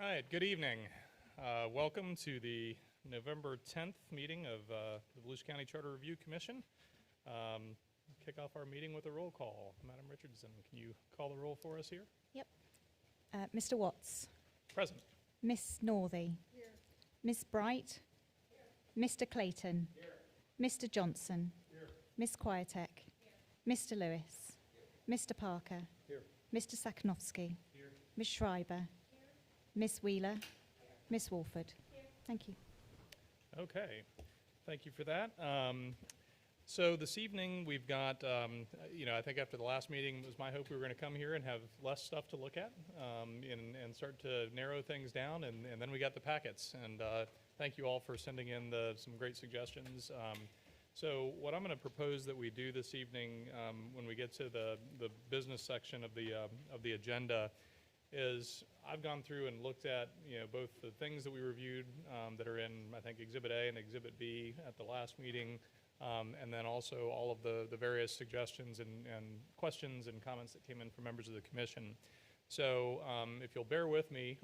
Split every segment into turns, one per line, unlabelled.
All right, good evening. Welcome to the November 10th meeting of the Volusia County Charter Review Commission. Kick off our meeting with a roll call. Madam Richardson, can you call the roll for us here?
Yep. Mr. Watts.
Present.
Miss Northey. Here. Miss Bright. Here. Mr. Clayton. Here. Mr. Johnson. Here. Miss Kwiatek. Here. Mr. Lewis. Here. Mr. Parker. Here. Mr. Sakonowski. Here. Miss Schreiber. Here. Miss Wheeler. Here. Miss Walford. Here. Thank you.
Okay, thank you for that. So this evening we've got, I think after the last meeting, it was my hope we were going to come here and have less stuff to look at and start to narrow things down, and then we got the packets. And thank you all for sending in some great suggestions. So what I'm going to propose that we do this evening when we get to the business section of the agenda is I've gone through and looked at both the things that we reviewed that are in, I think, Exhibit A and Exhibit B at the last meeting, and then also all of the various suggestions and questions and comments that came in from members of the commission. So if you'll bear with me,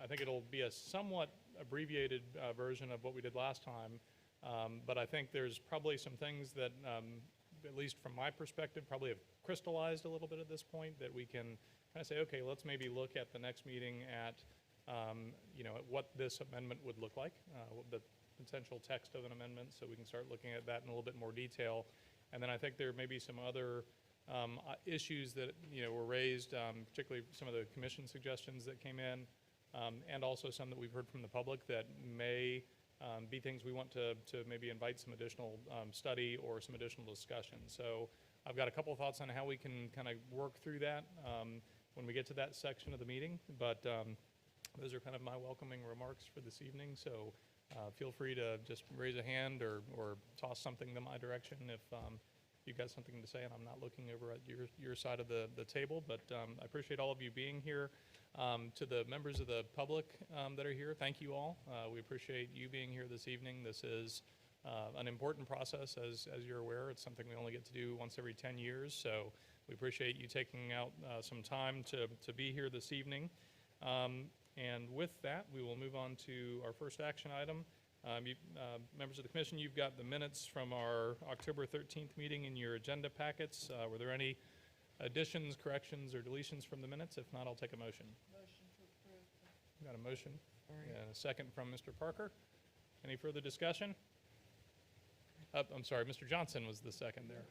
I think it'll be a somewhat abbreviated version of what we did last time, but I think there's probably some things that, at least from my perspective, probably have crystallized a little bit at this point that we can kind of say, okay, let's maybe look at the next meeting at, at what this amendment would look like, the potential text of an amendment, so we can start looking at that in a little bit more detail. And then I think there may be some other issues that were raised, particularly some of the commission suggestions that came in, and also some that we've heard from the public that may be things we want to maybe invite some additional study or some additional discussion. So I've got a couple of thoughts on how we can kind of work through that when we get to that section of the meeting, but those are kind of my welcoming remarks for this evening. So feel free to just raise a hand or toss something in my direction if you've got something to say and I'm not looking over at your side of the table. But I appreciate all of you being here. To the members of the public that are here, thank you all. We appreciate you being here this evening. This is an important process, as you're aware. It's something we only get to do once every 10 years, so we appreciate you taking out some time to be here this evening. And with that, we will move on to our first action item. Members of the commission, you've got the minutes from our October 13th meeting in your agenda packets. Were there any additions, corrections, or deletions from the minutes? If not, I'll take a motion.
Motion to approve.
Got a motion and a second from Mr. Parker. Any further discussion? I'm sorry, Mr. Johnson was the second there.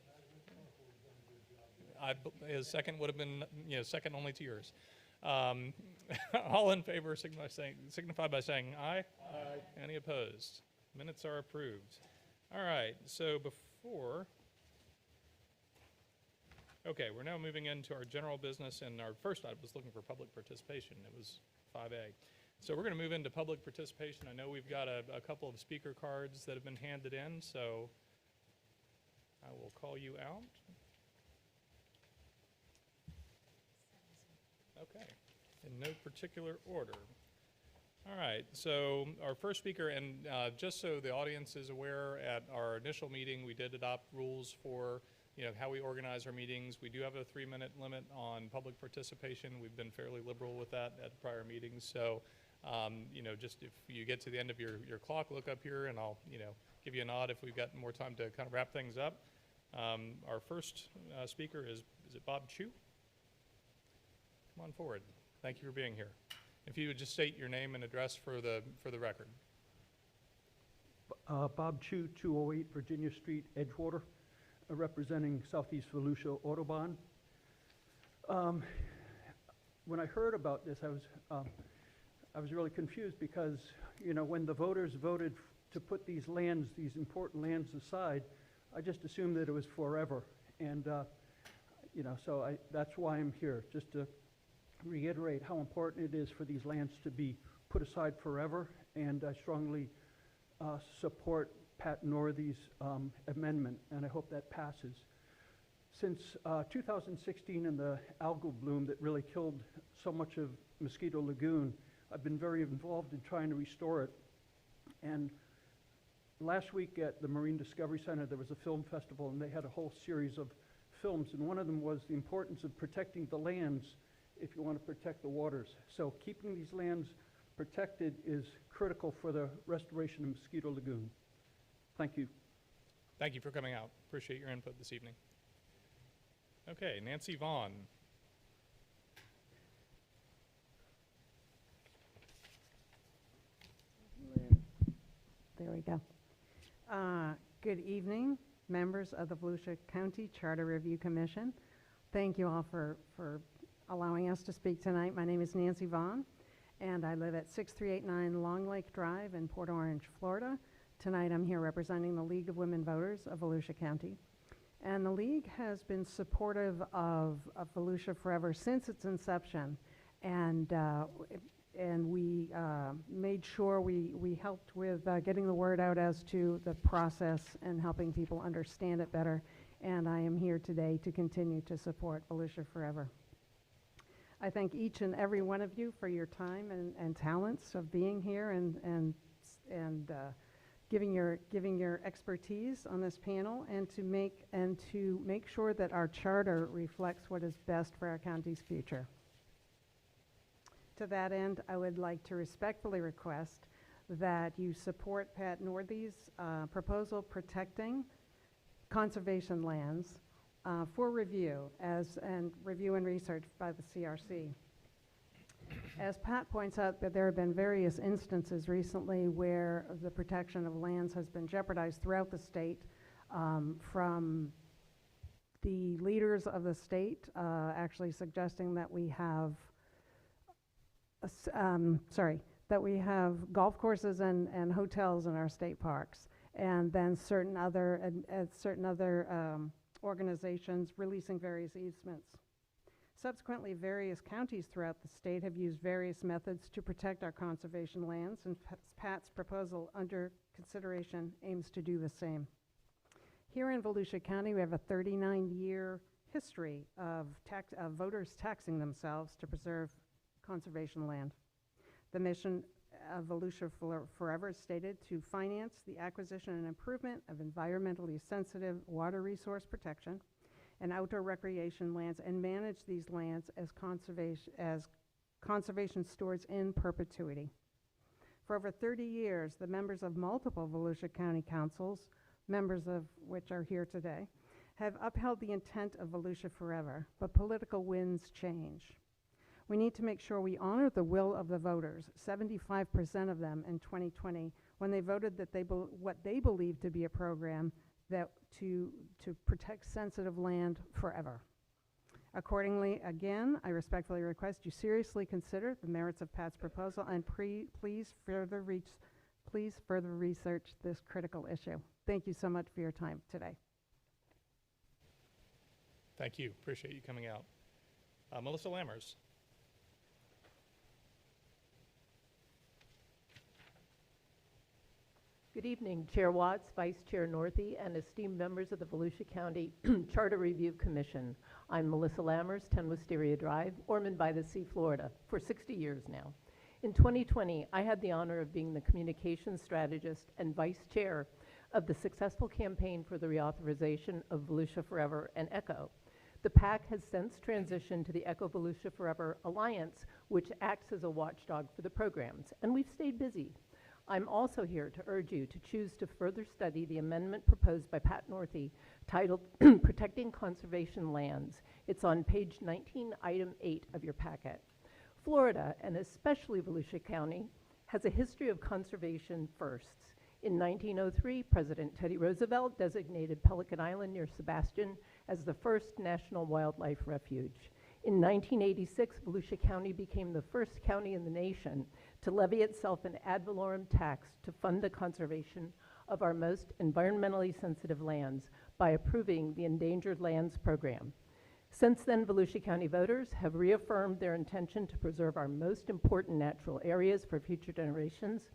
His second would have been, second only to yours. All in favor signify by saying aye. Aye. Any opposed? Minutes are approved. All right, so we're now moving into our general business, and our first I was looking for public participation. It was 5A. So we're going to move into public participation. I know we've got a couple of speaker cards that have been handed in, so I will call you out. Okay, in no particular order. All right, so our first speaker, and just so the audience is aware, at our initial meeting, we did adopt rules for how we organize our meetings. We do have a 3-minute limit on public participation. We've been fairly liberal with that at prior meetings. So, just if you get to the end of your clock, look up here, and I'll, give you a nod if we've got more time to kind of wrap things up. Our first speaker is it Bob Chu? Come on forward. Thank you for being here. If you would just state your name and address for the record.
Bob Chu, 208 Virginia Street, Edgewater, representing Southeast Volusia Autobahn. When I heard about this, I was really confused because, when the voters voted to put these important lands aside, I just assumed that it was forever. And, so that's why I'm here, just to reiterate how important it is for these lands to be put aside forever. And I strongly support Pat Northey's amendment, and I hope that passes. Since 2016 and the algal bloom that really killed so much of Mosquito Lagoon, I've been very involved in trying to restore it. And last week at the Marine Discovery Center, there was a film festival, and they had a whole series of films, and one of them was the importance of protecting the lands if you want to protect the waters. So keeping these lands protected is critical for the restoration of Mosquito Lagoon. Thank you.
Thank you for coming out. Appreciate your input this evening. Okay, Nancy Vaughn.
There we go. Good evening, members of the Volusia County Charter Review Commission. Thank you all for allowing us to speak tonight. My name is Nancy Vaughn, and I live at 6389 Long Lake Drive in Port Orange, Florida. Tonight I'm here representing the League of Women Voters of Volusia County. And the League has been supportive of Volusia Forever since its inception. And we made sure we helped with getting the word out as to the process and helping people understand it better. And I am here today to continue to support Volusia Forever. I thank each and every one of you for your time and talents of being here and giving your expertise on this panel, and to make sure that our charter reflects what is best for our county's future. To that end, I would like to respectfully request that you support Pat Northy's proposal protecting conservation lands for review and research by the CRC. As Pat points out, that there have been various instances recently where the protection of lands has been jeopardized throughout the state, from the leaders of the state actually suggesting that we have golf courses and hotels in our state parks, and then certain other organizations releasing various easements. Subsequently, various counties throughout the state have used various methods to protect our conservation lands, and Pat's proposal under consideration aims to do the same. Here in Volusia County, we have a 39-year history of voters taxing themselves to preserve conservation land. The mission of Volusia Forever is stated to finance the acquisition and improvement of environmentally sensitive water resource protection and outdoor recreation lands, and manage these lands as conservation stewards in perpetuity. For over 30 years, the members of multiple Volusia County councils, members of which are here today, have upheld the intent of Volusia Forever, but political winds change. We need to make sure we honor the will of the voters, 75% of them in 2020, when they voted that what they believed to be a program that to protect sensitive land forever. Accordingly, again, I respectfully request you seriously consider the merits of Pat's proposal, and please further research this critical issue. Thank you so much for your time today.
Thank you. Appreciate you coming out. Melissa Lammers.
Good evening, Chair Watts, Vice Chair Northey, and esteemed members of the Volusia County Charter Review Commission. I'm Melissa Lammers, 10 Wisteria Drive, Ormond by the Sea, Florida, for 60 years now. In 2020, I had the honor of being the communications strategist and vice chair of the successful campaign for the reauthorization of Volusia Forever and ECHO. The PAC has since transitioned to the ECHO Volusia Forever Alliance, which acts as a watchdog for the programs, and we've stayed busy. I'm also here to urge you to choose to further study the amendment proposed by Pat Northey titled Protecting Conservation Lands. It's on page 19, item 8 of your packet. Florida, and especially Volusia County, has a history of conservation firsts. In 1903, President Teddy Roosevelt designated Pelican Island near Sebastian as the first national wildlife refuge. In 1986, Volusia County became the first county in the nation to levy itself an ad valorem tax to fund the conservation of our most environmentally sensitive lands by approving the Endangered Lands Program. Since then, Volusia County voters have reaffirmed their intention to preserve our most important natural areas for future generations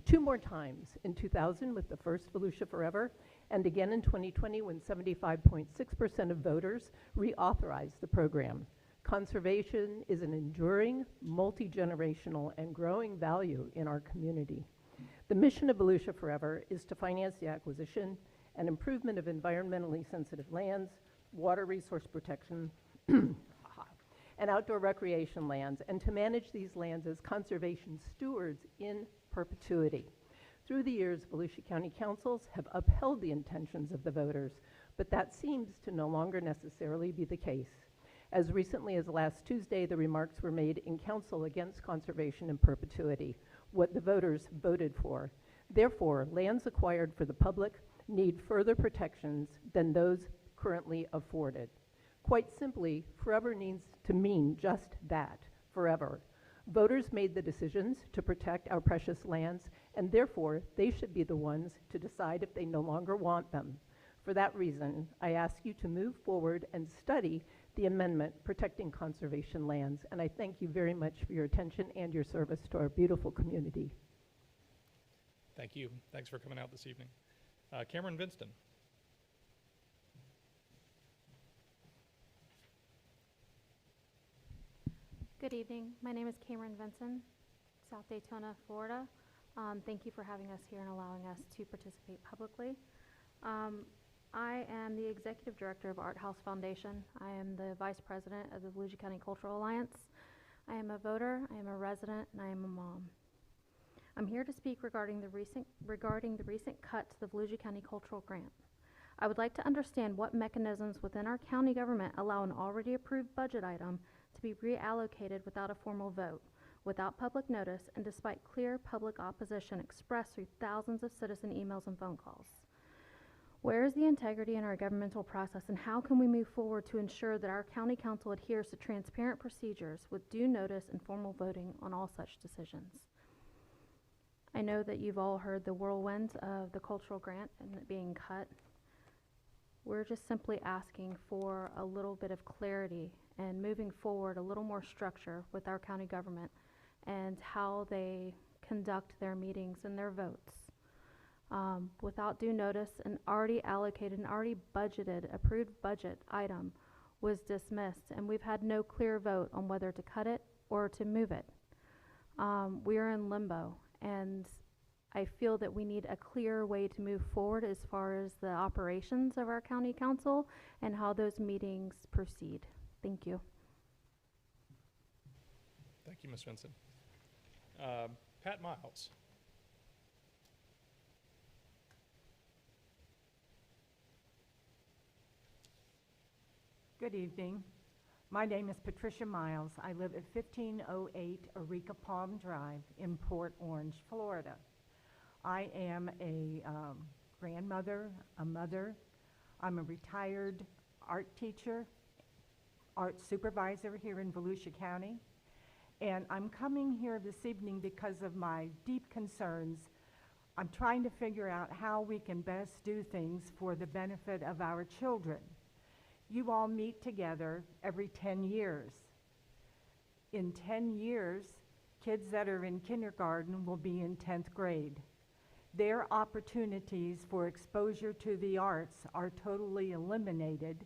2 more times, in 2000 with the first Volusia Forever, and again in 2020 when 75.6% of voters reauthorized the program. Conservation is an enduring, multi-generational, and growing value in our community. The mission of Volusia Forever is to finance the acquisition and improvement of environmentally sensitive lands, water resource protection, and outdoor recreation lands, and to manage these lands as conservation stewards in perpetuity. Through the years, Volusia County councils have upheld the intentions of the voters, but that seems to no longer necessarily be the case. As recently as last Tuesday, the remarks were made in council against conservation in perpetuity, what the voters voted for. Therefore, lands acquired for the public need further protections than those currently afforded. Quite simply, forever needs to mean just that, forever. Voters made the decisions to protect our precious lands, and therefore, they should be the ones to decide if they no longer want them. For that reason, I ask you to move forward and study the amendment protecting conservation lands, and I thank you very much for your attention and your service to our beautiful community.
Thank you. Thanks for coming out this evening. Cameron Vinston.
Good evening. My name is Cameron Vinson, South Daytona, Florida. Thank you for having us here and allowing us to participate publicly. I am the Executive Director of Art House Foundation. I am the Vice President of the Volusia County Cultural Alliance. I am a voter, I am a resident, and I am a mom. I'm here to speak regarding the recent cut to the Volusia County Cultural Grant. I would like to understand what mechanisms within our county government allow an already approved budget item to be reallocated without a formal vote, without public notice, and despite clear public opposition expressed through thousands of citizen emails and phone calls. Where is the integrity in our governmental process, and how can we move forward to ensure that our county council adheres to transparent procedures with due notice and formal voting on all such decisions? I know that you've all heard the whirlwind of the cultural grant and it being cut. We're just simply asking for a little bit of clarity and moving forward a little more structure with our county government and how they conduct their meetings and their votes. Without due notice, an already allocated and already budgeted, approved budget item was dismissed, and we've had no clear vote on whether to cut it or to move it. We are in limbo, and I feel that we need a clear way to move forward as far as the operations of our county council and how those meetings proceed. Thank you.
Thank you, Ms. Vinson. Pat Miles.
Good evening. My name is Patricia Miles. I live at 1508 Eureka Palm Drive in Port Orange, Florida. I am a grandmother, a mother. I'm a retired art teacher, art supervisor here in Volusia County. And I'm coming here this evening because of my deep concerns. I'm trying to figure out how we can best do things for the benefit of our children. You all meet together every 10 years. In 10 years, kids that are in kindergarten will be in 10th grade. Their opportunities for exposure to the arts are totally eliminated,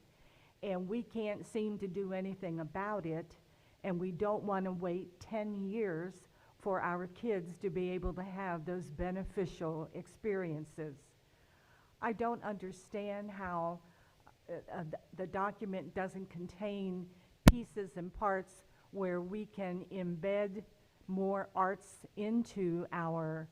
and we can't seem to do anything about it, and we don't want to wait 10 years for our kids to be able to have those beneficial experiences. I don't understand how the document doesn't contain pieces and parts where we can embed more arts into our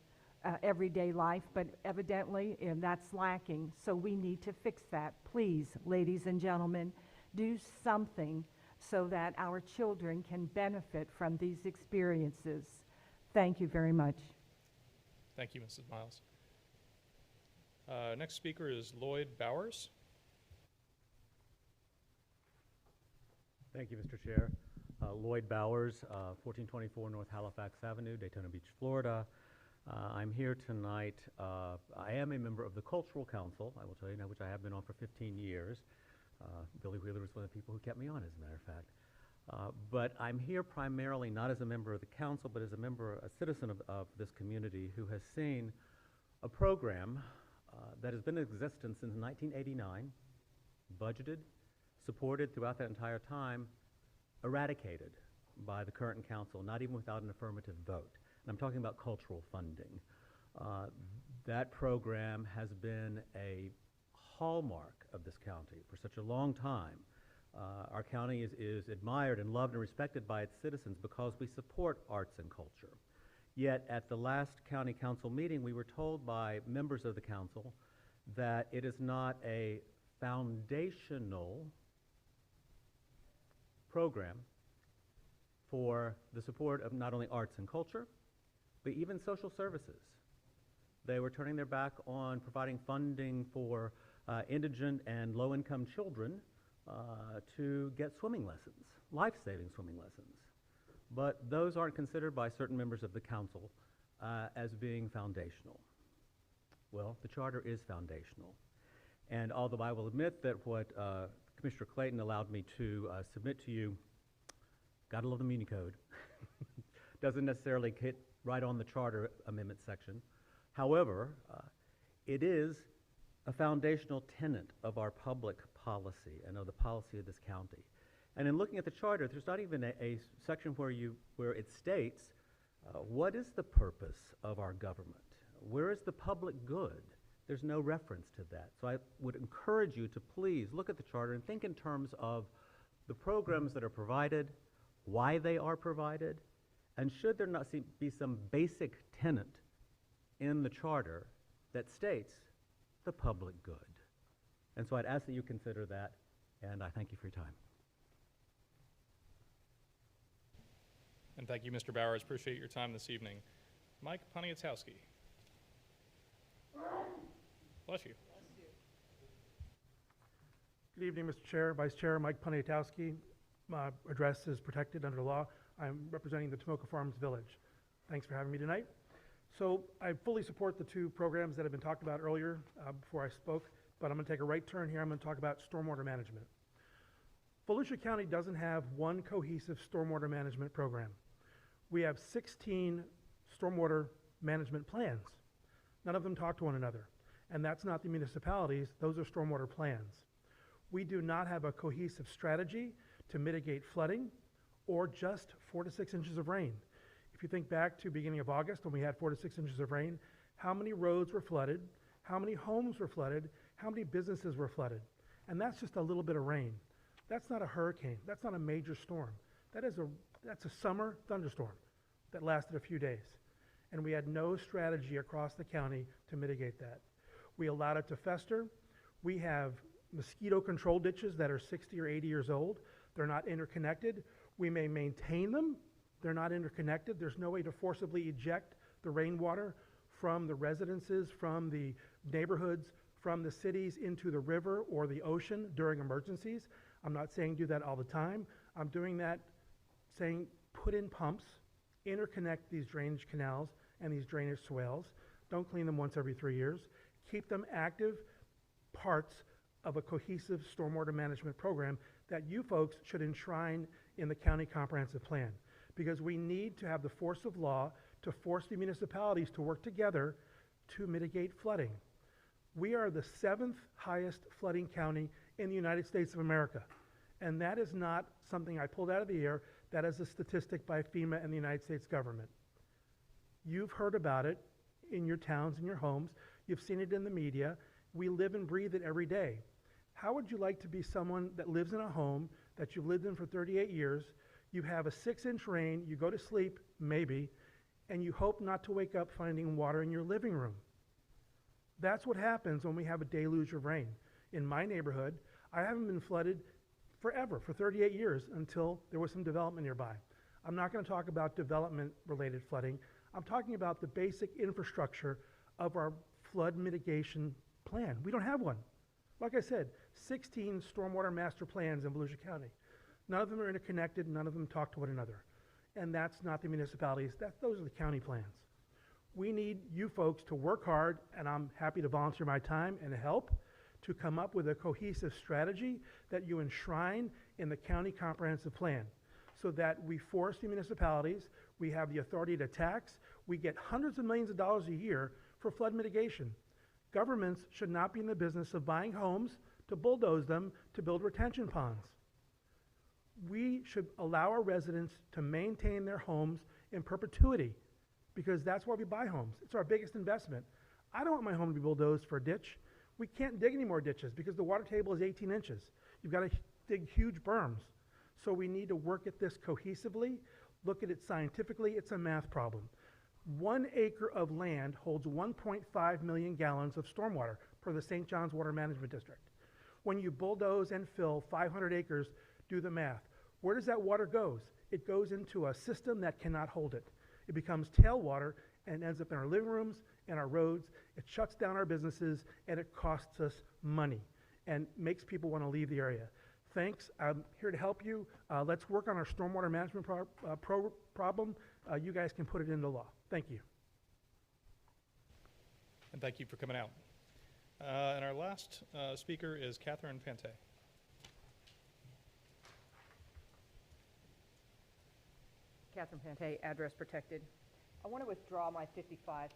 everyday life, but evidently that's lacking, so we need to fix that. Please, ladies and gentlemen, do something so that our children can benefit from these experiences. Thank you very much.
Thank you, Mrs. Miles. Next speaker is Lloyd Bowers.
Thank you, Mr. Chair. Lloyd Bowers, 1424 North Halifax Avenue, Daytona Beach, Florida. I'm here tonight. I am a member of the Cultural Council, I will tell you now, which I have been on for 15 years. Billy Wheeler was one of the people who kept me on, as a matter of fact. But I'm here primarily not as a member of the council, but as a citizen of this community who has seen a program that has been in existence since 1989, budgeted, supported throughout that entire time, eradicated by the current council, not even without an affirmative vote. And I'm talking about cultural funding. That program has been a hallmark of this county for such a long time. Our county is admired and loved and respected by its citizens because we support arts and culture. Yet at the last county council meeting, we were told by members of the council that it is not a foundational program for the support of not only arts and culture, but even social services. They were turning their back on providing funding for indigent and low-income children to get swimming lessons, life-saving swimming lessons. But those aren't considered by certain members of the council as being foundational. Well, the charter is foundational. And although I will admit that what Commissioner Clayton allowed me to submit to you, gotta love the Muni Code, doesn't necessarily hit right on the charter amendment section. However, it is a foundational tenet of our public policy and of the policy of this county. And in looking at the charter, there's not even a section where it states what is the purpose of our government? Where is the public good? There's no reference to that. So I would encourage you to please look at the charter and think in terms of the programs that are provided, why they are provided, and should there not be some basic tenet in the charter that states the public good. And so I'd ask that you consider that, and I thank you for your time.
And thank you, Mr. Bowers. Appreciate your time this evening. Mike Poniatowski. Bless you.
Good evening, Mr. Chair, Vice Chair, Mike Poniatowski. My address is protected under law. I'm representing the Tomoka Farms Village. Thanks for having me tonight. So I fully support the two programs that have been talked about earlier before I spoke, but I'm going to take a right turn here. I'm going to talk about stormwater management. Volusia County doesn't have one cohesive stormwater management program. We have 16 stormwater management plans. None of them talk to one another. And that's not the municipalities, those are stormwater plans. We do not have a cohesive strategy to mitigate flooding or just 4 to 6 inches of rain. If you think back to beginning of August when we had 4 to 6 inches of rain, how many roads were flooded, how many homes were flooded, how many businesses were flooded? And that's just a little bit of rain. That's not a hurricane, that's not a major storm. That's a summer thunderstorm that lasted a few days. And we had no strategy across the county to mitigate that. We allowed it to fester. We have mosquito control ditches that are 60 or 80 years old. They're not interconnected. We may maintain them. They're not interconnected. There's no way to forcibly eject the rainwater from the residences, from the neighborhoods, from the cities into the river or the ocean during emergencies. I'm not saying do that all the time. I'm doing that saying put in pumps, interconnect these drainage canals and these drainage swales. Don't clean them once every 3 years. Keep them active parts of a cohesive stormwater management program that you folks should enshrine in the county comprehensive plan. Because we need to have the force of law to force the municipalities to work together to mitigate flooding. We are the 7th highest flooding county in the United States of America. And that is not something I pulled out of the air. That is a statistic by FEMA and the United States government. You've heard about it in your towns and your homes. You've seen it in the media. We live and breathe it every day. How would you like to be someone that lives in a home that you've lived in for 38 years, you have a 6-inch rain, you go to sleep, maybe, and you hope not to wake up finding water in your living room? That's what happens when we have a deluge of rain. In my neighborhood, I haven't been flooded forever, for 38 years, until there was some development nearby. I'm not going to talk about development-related flooding. I'm talking about the basic infrastructure of our flood mitigation plan. We don't have one. Like I said, 16 stormwater master plans in Volusia County. None of them are interconnected, none of them talk to one another. And that's not the municipalities, those are the county plans. We need you folks to work hard, and I'm happy to volunteer my time and help to come up with a cohesive strategy that you enshrine in the county comprehensive plan so that we force the municipalities, we have the authority to tax, we get hundreds of millions of dollars a year for flood mitigation. Governments should not be in the business of buying homes to bulldoze them to build retention ponds. We should allow our residents to maintain their homes in perpetuity because that's why we buy homes. It's our biggest investment. I don't want my home to be bulldozed for a ditch. We can't dig any more ditches because the water table is 18 inches. You've got to dig huge berms. So we need to work at this cohesively, look at it scientifically. It's a math problem. 1 acre of land holds 1.5 million gallons of stormwater per the St. John's Water Management District. When you bulldoze and fill 500 acres, do the math. Where does that water go? It goes into a system that cannot hold it. It becomes tailwater and ends up in our living rooms and our roads. It shuts down our businesses, and it costs us money and makes people want to leave the area. Thanks. I'm here to help you. Let's work on our stormwater management problem. You guys can put it into law. Thank you.
And thank you for coming out. And our last speaker is Catherine Pante.
Catherine Pante, address protected. I want to withdraw my 55%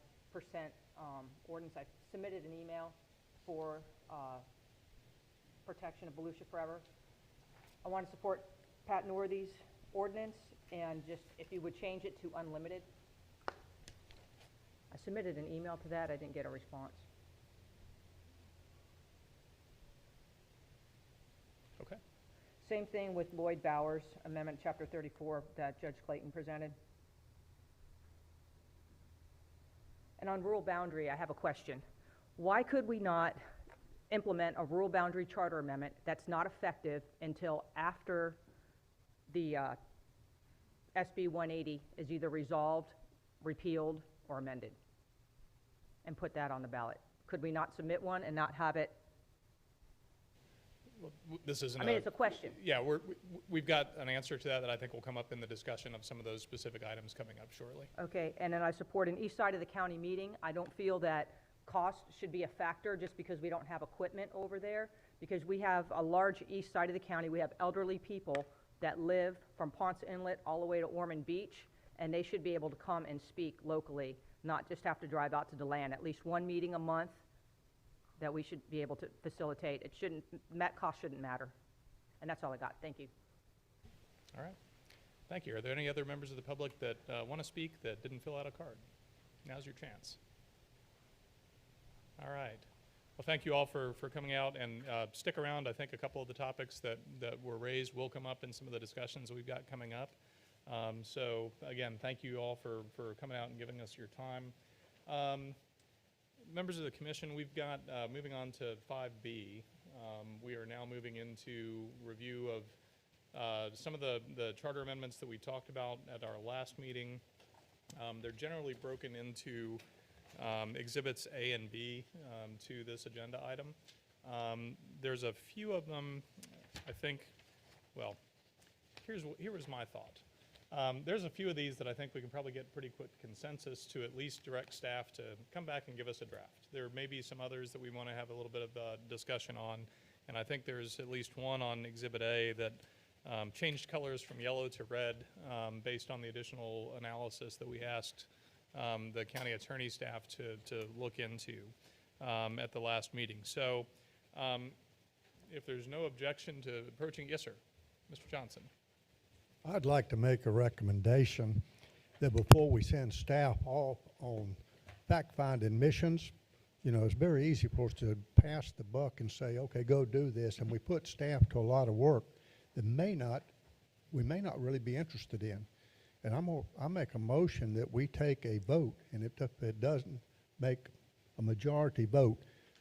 ordinance. I submitted an email for protection of Volusia Forever. I want to support Pat Northy's ordinance, and just if you would change it to unlimited. I submitted an email to that. I didn't get a response.
Okay.
Same thing with Lloyd Bowers, Amendment Chapter 34 that Judge Clayton presented. And on rural boundary, I have a question. Why could we not implement a rural boundary charter amendment that's not effective until after the SB 180 is either resolved, repealed, or amended, and put that on the ballot? Could we not submit one and not have it?
This isn't
I mean, it's a question.
Yeah, we've got an answer to that I think will come up in the discussion of some of those specific items coming up shortly.
Okay, and then I support an east side of the county meeting. I don't feel that cost should be a factor just because we don't have equipment over there, because we have a large east side of the county. We have elderly people that live from Ponce Inlet all the way to Ormond Beach, and they should be able to come and speak locally, not just have to drive out to DeLand. At least one meeting a month that we should be able to facilitate. It shouldn't, cost shouldn't matter. And that's all I got. Thank you.
All right. Thank you. Are there any other members of the public that want to speak that didn't fill out a card? Now's your chance. All right. Well, thank you all for coming out, and stick around. I think a couple of the topics that were raised will come up in some of the discussions we've got coming up. So again, thank you all for coming out and giving us your time. Members of the commission, we've got, moving on to 5B, we are now moving into review of some of the charter amendments that we talked about at our last meeting. They're generally broken into exhibits A and B to this agenda item. There's a few of them, I think, well, here was my thought. There's a few of these that I think we can probably get pretty quick consensus to at least direct staff to come back and give us a draft. There may be some others that we want to have a little bit of discussion on, and I think there's at least one on Exhibit A that changed colors from yellow to red based on the additional analysis that we asked the county attorney staff to look into at the last meeting. So if there's no objection to approaching, yes, sir, Mr. Johnson.
I'd like to make a recommendation that before we send staff off on fact-finding missions, you know, it's very easy for us to pass the buck and say, okay, go do this, and we put staff to a lot of work that we may not really be interested in. And I'll make a motion that we take a vote, and if it doesn't make a majority vote,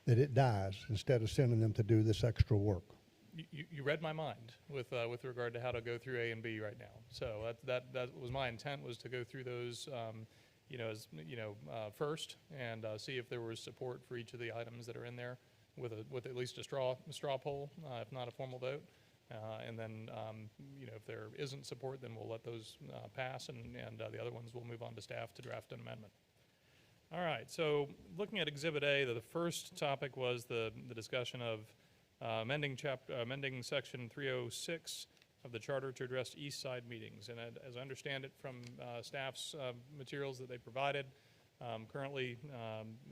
that it dies instead of sending them to do this extra work.
You read my mind with regard to how to go through A and B right now. So that was my intent, was to go through those, first, and see if there was support for each of the items that are in there, with at least a straw poll, if not a formal vote. And then, if there isn't support, then we'll let those pass, and the other ones will move on to staff to draft an amendment. All right. So looking at Exhibit A, the first topic was the discussion of amending Section 306 of the Charter to address East Side meetings. And as I understand it from staff's materials that they provided, currently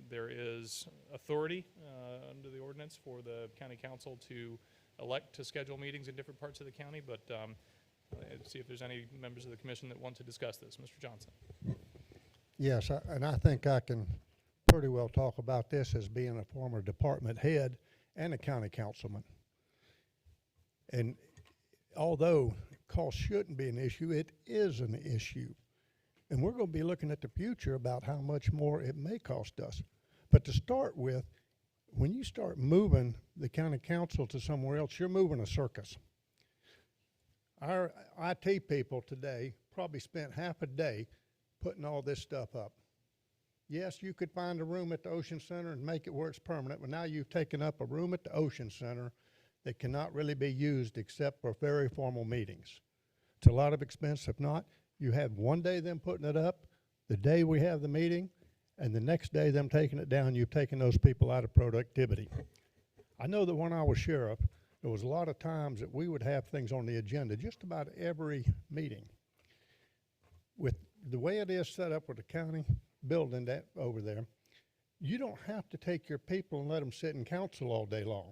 there is authority under the ordinance for the county council to elect to schedule meetings in different parts of the county, but let's see if there's any members of the commission that want to discuss this. Mr. Johnson.
Yes, and I think I can pretty well talk about this as being a former department head and a county councilman. And although cost shouldn't be an issue, it is an issue. And we're going to be looking at the future about how much more it may cost us. But to start with, when you start moving the county council to somewhere else, you're moving a circus. Our IT people today probably spent half a day putting all this stuff up. Yes, you could find a room at the Ocean Center and make it where it's permanent, but now you've taken up a room at the Ocean Center that cannot really be used except for very formal meetings. It's a lot of expense. If not, you have one day them putting it up, the day we have the meeting, and the next day them taking it down. You've taken those people out of productivity. I know that when I was sheriff, there was a lot of times that we would have things on the agenda just about every meeting. With the way it is set up with the county building that over there, you don't have to take your people and let them sit in council all day long.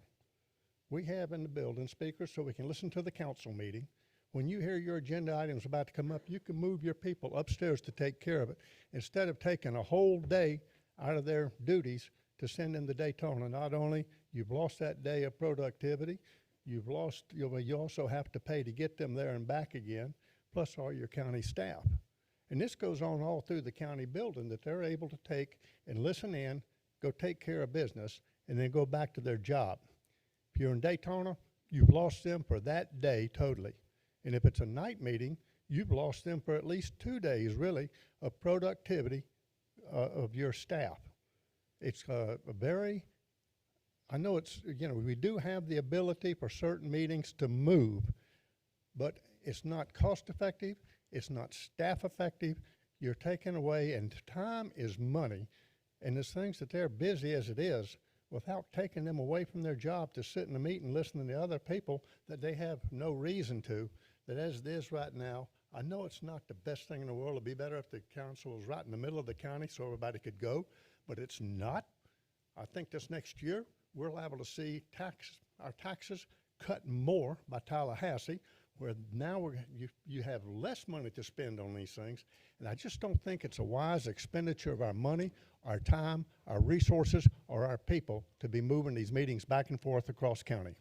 We have in the building speakers so we can listen to the council meeting. When you hear your agenda items about to come up, you can move your people upstairs to take care of it instead of taking a whole day out of their duties to send them to Daytona. Not only you've lost that day of productivity, you've lost, you also have to pay to get them there and back again, plus all your county staff. And this goes on all through the county building, that they're able to take and listen in, go take care of business, and then go back to their job. If you're in Daytona, you've lost them for that day totally. And if it's a night meeting, you've lost them for at least 2 days, really, of productivity of your staff. It's a very, I know it's, we do have the ability for certain meetings to move, but it's not cost effective. It's not staff effective. You're taking away, and time is money. And there's things that they're busy as it is, without taking them away from their job to sit in a meeting listening to other people that they have no reason to, that as it is right now, I know it's not the best thing in the world. It'd be better if the council was right in the middle of the county so everybody could go, but it's not. I think this next year, we're liable to see our taxes cut more by Tallahassee, where now you have less money to spend on these things. And I just don't think it's a wise expenditure of our money, our time, our resources, or our people to be moving these meetings back and forth across county.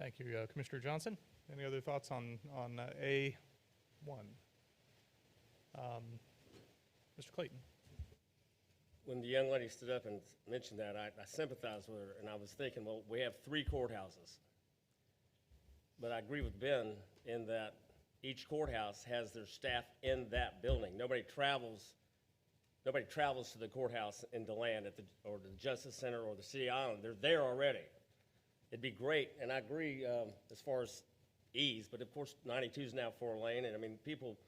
Thank you, Commissioner Johnson. Any other thoughts on A1? Mr. Clayton.
When the young lady stood up and mentioned that, I sympathized with her, and I was thinking, well, we have 3 courthouses. But I agree with Ben in that each courthouse has their staff in that building. Nobody travels to the courthouse in DeLand or the Justice Center or the City Island. They're there already. It'd be great, and I agree as far as ease, but of course 92 is now 4-lane, and I mean people,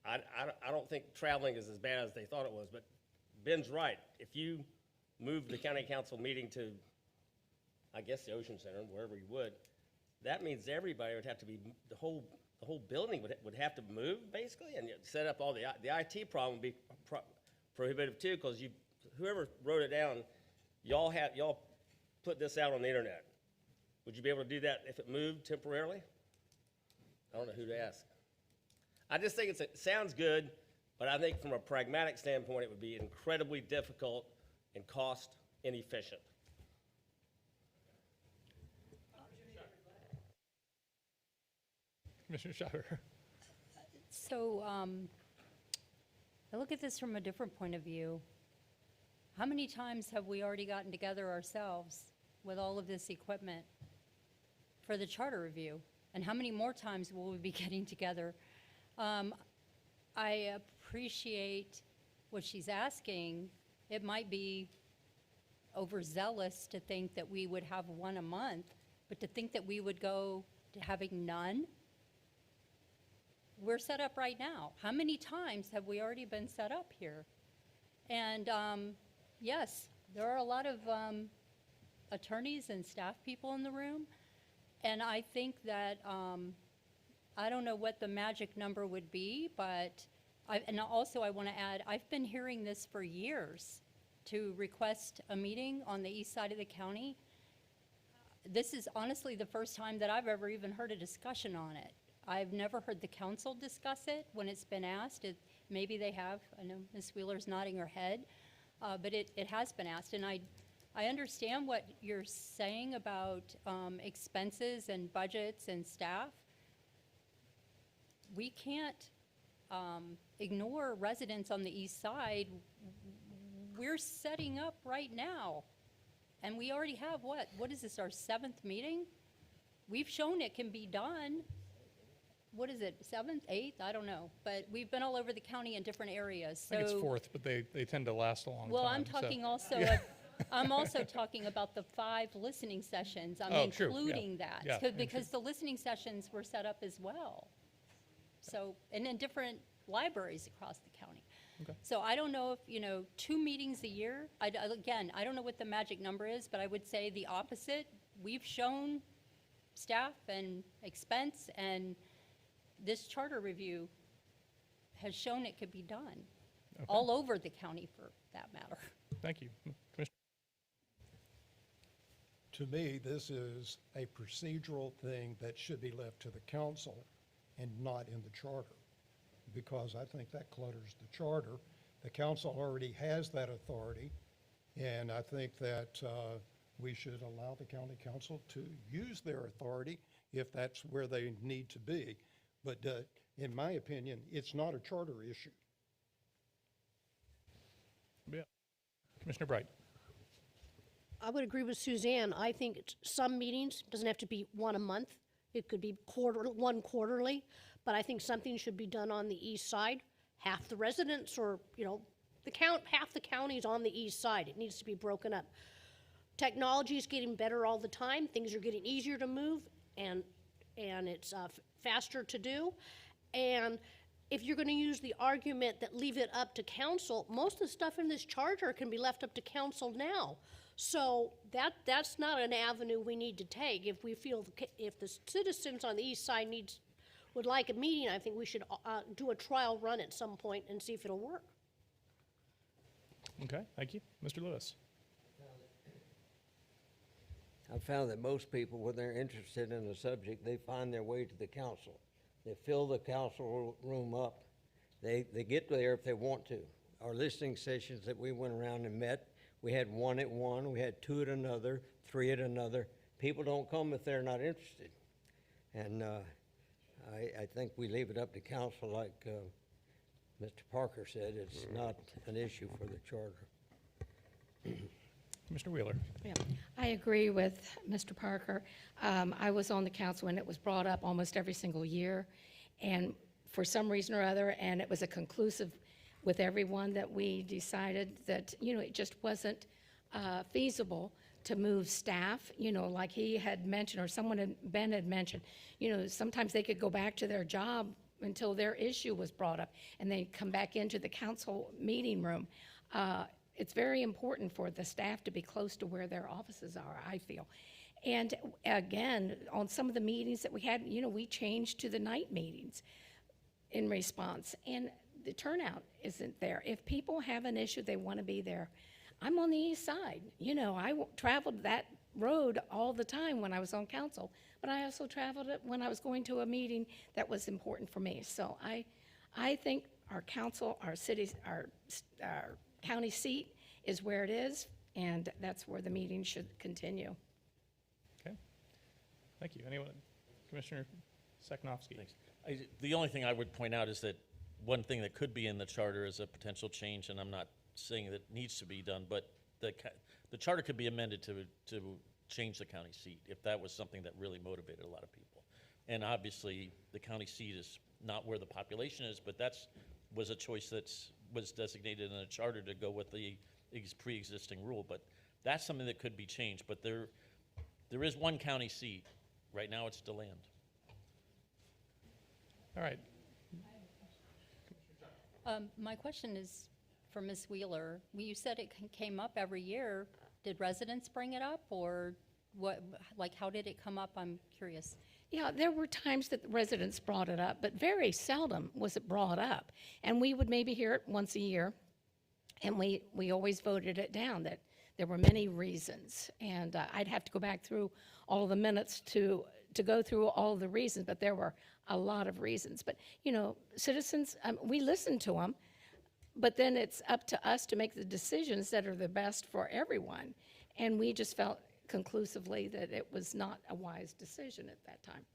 I don't think traveling is as bad as they thought it was, but Ben's right. If you move the county council meeting to, I guess, the Ocean Center, wherever you would, that means everybody would have to be, the whole building would have to move, basically, and set up all the IT problem would be prohibitive too, because whoever wrote it down, y'all put this out on the internet. Would you be able to do that if it moved temporarily? I don't know who to ask. I just think it sounds good, but I think from a pragmatic standpoint, it would be incredibly difficult and cost inefficient.
Commissioner Schauer.
So I look at this from a different point of view. How many times have we already gotten together ourselves with all of this equipment for the charter review? And how many more times will we be getting together? I appreciate what she's asking. It might be overzealous to think that we would have one a month, but to think that we would go to having none? We're set up right now. How many times have we already been set up here? And yes, there are a lot of attorneys and staff people in the room, and I think that I don't know what the magic number would be, but and also I want to add, I've been hearing this for years, to request a meeting on the east side of the county. This is honestly the first time that I've ever even heard a discussion on it. I've never heard the council discuss it when it's been asked. Maybe they have. I know Ms. Wheeler's nodding her head, but it has been asked, and I I understand what you're saying about expenses and budgets and staff. We can't ignore residents on the east side. We're setting up right now, and we already have, what is this, our 7th meeting? We've shown it can be done. What is it, 7th, 8th? I don't know. But we've been all over the county in different areas, so.
I think it's 4th, but they tend to last a long time.
Well, I'm
so-
talking also, I'm also talking about the 5 listening sessions. I'm
Oh, true, yeah,
including that.
yeah,
Because the listening sessions were set up as well. So, and in different libraries across the county.
Okay.
So I don't know if, 2 meetings a year, again, I don't know what the magic number is, but I would say the opposite. We've shown staff and expense, and this charter review has shown it could be done,
Okay.
all over the county for that matter.
Thank you. Commissioner?
To me, this is a procedural thing that should be left to the council and not in the charter, because I think that clutters the charter. The council already has that authority, and I think that we should allow the county council to use their authority if that's where they need to be. But in my opinion, it's not a charter issue.
Yeah. Commissioner Bright?
I would agree with Suzanne. I think some meetings, doesn't have to be one a month. It could be one quarterly, but I think something should be done on the east side. Half the residents or, half the county's on the east side. It needs to be broken up. Technology is getting better all the time. Things are getting easier to move, and it's faster to do. And if you're going to use the argument that leave it up to council, most of the stuff in this charter can be left up to council now. So that's not an avenue we need to take. If we feel, if the citizens on the east side would like a meeting, I think we should do a trial run at some point and see if it'll work.
Okay, thank you. Mr. Lewis?
I've found that most people, when they're interested in a subject, they find their way to the council. They fill the council room up. They get there if they want to. Our listening sessions that we went around and met, we had 1 at one, we had 2 at another, 3 at another. People don't come if they're not interested. And I think we leave it up to council, like Mr. Parker said. It's not an issue for the charter.
Commissioner Wheeler?
Yeah, I agree with Mr. Parker. I was on the council when it was brought up almost every single year, and for some reason or other, and it was a conclusive with everyone that we decided that, it just wasn't feasible to move staff, like he had mentioned, or Ben had mentioned, sometimes they could go back to their job until their issue was brought up, and they come back into the council meeting room. It's very important for the staff to be close to where their offices are, I feel. And again, on some of the meetings that we had, we changed to the night meetings in response, and the turnout isn't there. If people have an issue, they want to be there. I'm on the east side. I traveled that road all the time when I was on council, but I also traveled it when I was going to a meeting that was important for me. So I think our council, our cities, our county seat is where it is, and that's where the meeting should continue.
Okay. Thank you. Anyone? Commissioner Seknofsky?
Thanks. The only thing I would point out is that one thing that could be in the charter is a potential change, and I'm not saying that it needs to be done, but the charter could be amended to change the county seat if that was something that really motivated a lot of people. And obviously, the county seat is not where the population is, but was a choice that was designated in the charter to go with the pre-existing rule. But that's something that could be changed. But there is one county seat. Right now, it's DeLand.
All right.
My question is for Ms. Wheeler. You said it came up every year. Did residents bring it up, or what? Like, how did it come up? I'm curious.
Yeah, there were times that the residents brought it up, but very seldom was it brought up. And we would maybe hear it once a year, and we always voted it down, that there were many reasons. And I'd have to go back through all the minutes to go through all the reasons, but there were a lot of reasons. But, citizens, we listen to them, but then it's up to us to make the decisions that are the best for everyone. And we just felt conclusively that it was not a wise decision at that time.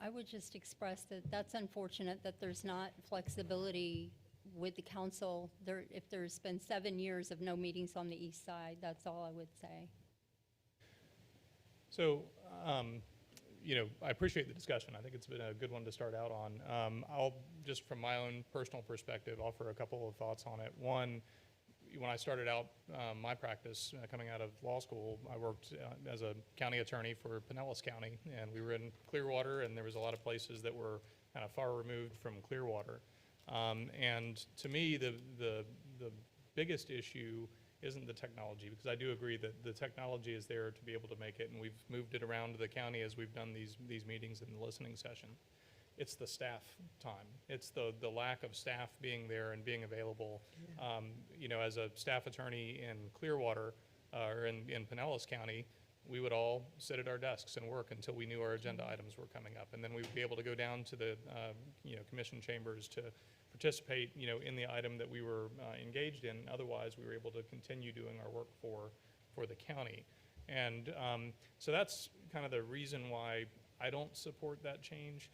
I would just express that that's unfortunate that there's not flexibility with the council. If there's been 7 years of no meetings on the east side, that's all I would say.
So, I appreciate the discussion. I think it's been a good one to start out on. I'll, just from my own personal perspective, offer a couple of thoughts on it. One, when I started out my practice coming out of law school, I worked as a county attorney for Pinellas County, and we were in Clearwater, and there was a lot of places that were kind of far removed from Clearwater. And to me, the biggest issue isn't the technology, because I do agree that the technology is there to be able to make it, and we've moved it around to the county as we've done these meetings and the listening session. It's the staff time. It's the lack of staff being there and being available. As a staff attorney in Clearwater, or in Pinellas County, we would all sit at our desks and work until we knew our agenda items were coming up. And then we would be able to go down to the, commission chambers to participate, in the item that we were engaged in. Otherwise, we were able to continue doing our work for the county. And so that's kind of the reason why I don't support that change.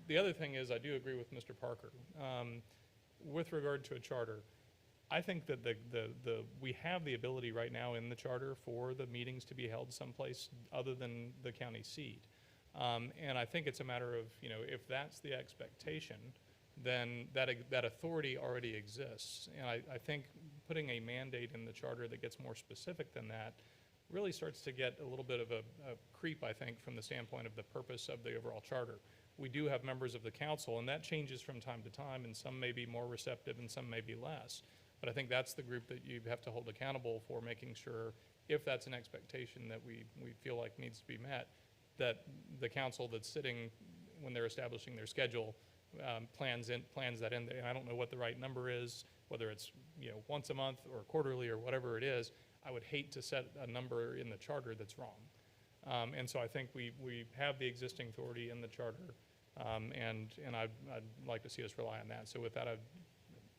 The other thing is, I do agree with Mr. Parker. With regard to a charter, I think that we have the ability right now in the charter for the meetings to be held someplace other than the county seat. And I think it's a matter of, if that's the expectation, then that authority already exists. And I think putting a mandate in the charter that gets more specific than that really starts to get a little bit of a creep, I think, from the standpoint of the purpose of the overall charter. We do have members of the council, and that changes from time to time, and some may be more receptive and some may be less. But I think that's the group that you have to hold accountable for making sure, if that's an expectation that we feel like needs to be met, that the council that's sitting when they're establishing their schedule plans that in there. And I don't know what the right number is, whether it's once a month or quarterly or whatever it is. I would hate to set a number in the charter that's wrong. And so I think we have the existing authority in the charter, and I'd like to see us rely on that. So with that,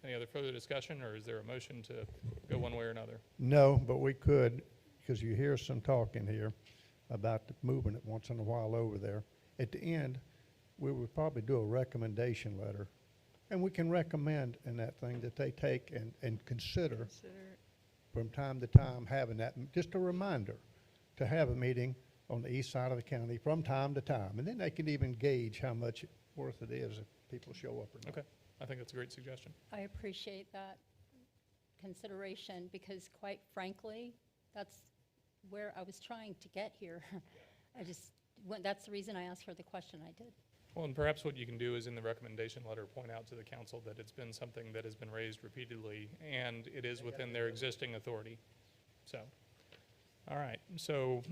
any other further discussion, or is there a motion to go one way or another?
No, but we could, because you hear some talk in here about moving it once in a while over there. At the end, we would probably do a recommendation letter, and we can recommend in that thing that they take and consider from time to time having that, just a reminder to have a meeting on the east side of the county from time to time. And then they can even gauge how much worth it is if people show up or not.
Okay, I think that's a great suggestion.
I appreciate that consideration because, quite frankly, that's where I was trying to get here. That's the reason I asked for the question I did.
Well, and perhaps what you can do is in the recommendation letter, point out to the council that it's been something that has been raised repeatedly, and it is within their existing authority. So, all right, so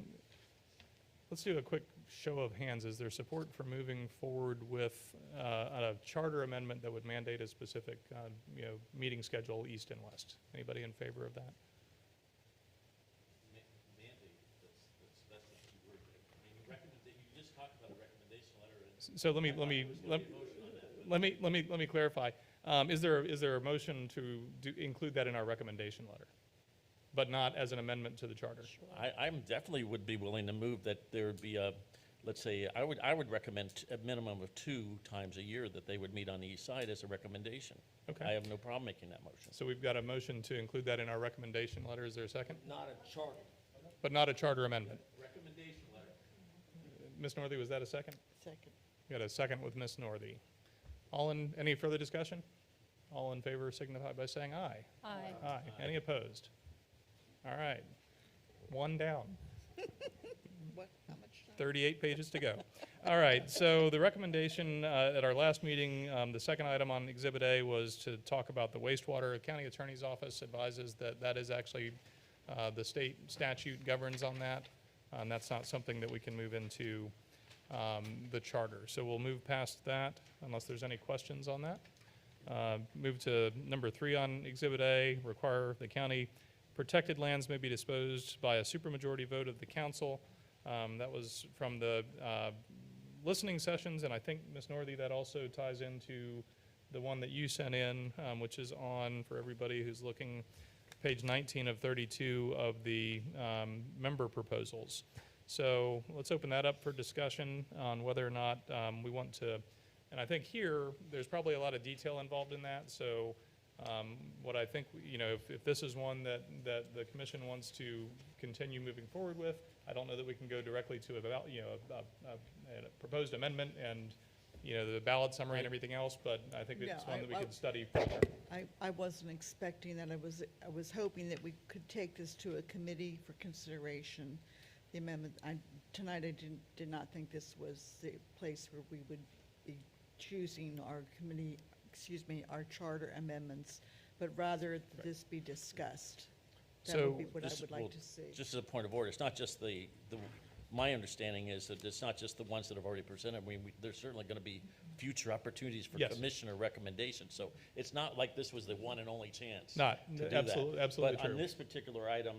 let's do a quick show of hands. Is there support for moving forward with a charter amendment that would mandate a specific, meeting schedule east and west? Anybody in favor of that? So let me clarify. Is there a motion to include that in our recommendation letter, but not as an amendment to the charter?
I'm definitely would be willing to move that there would be a, let's say, I would recommend a minimum of 2 times a year that they would meet on the east side as a recommendation.
Okay.
I have no problem making that motion.
So we've got a motion to include that in our recommendation letter. Is there a second?
Not a charter.
But not a charter amendment.
Recommendation letter.
Ms. Northey, was that a second?
Second.
Got a second with Ms. Northey. Any further discussion? All in favor signify by saying aye.
Aye.
Aye. Any opposed? All right. One down.
What, how much time?
38 pages to go. All right, so the recommendation at our last meeting, the second item on Exhibit A was to talk about the wastewater. The county attorney's office advises that that is actually, the state statute governs on that, and that's not something that we can move into the charter. So we'll move past that unless there's any questions on that. Move to number 3 on Exhibit A, require the county protected lands may be disposed by a supermajority vote of the council. That was from the listening sessions, and I think, Ms. Northey, that also ties into the one that you sent in, which is on, for everybody who's looking, page 19 of 32 of the member proposals. So let's open that up for discussion on whether or not we want to, and I think here, there's probably a lot of detail involved in that, so what I think, if this is one that the commission wants to continue moving forward with, I don't know that we can go directly to a proposed amendment and, the ballot summary and everything else, but I think it's one that we could study further.
I wasn't expecting that. I was hoping that we could take this to a committee for consideration. The amendment, tonight I did not think this was the place where we would be choosing our charter amendments, but rather this be discussed. That would be what I would like to see.
Just as a point of order, it's not just my understanding is that it's not just the ones that have already presented. I mean, there's certainly going to be future opportunities for commissioner recommendations. So it's not like this was the one and only chance to do
absolutely,
that.
absolutely
But
true.
on this particular item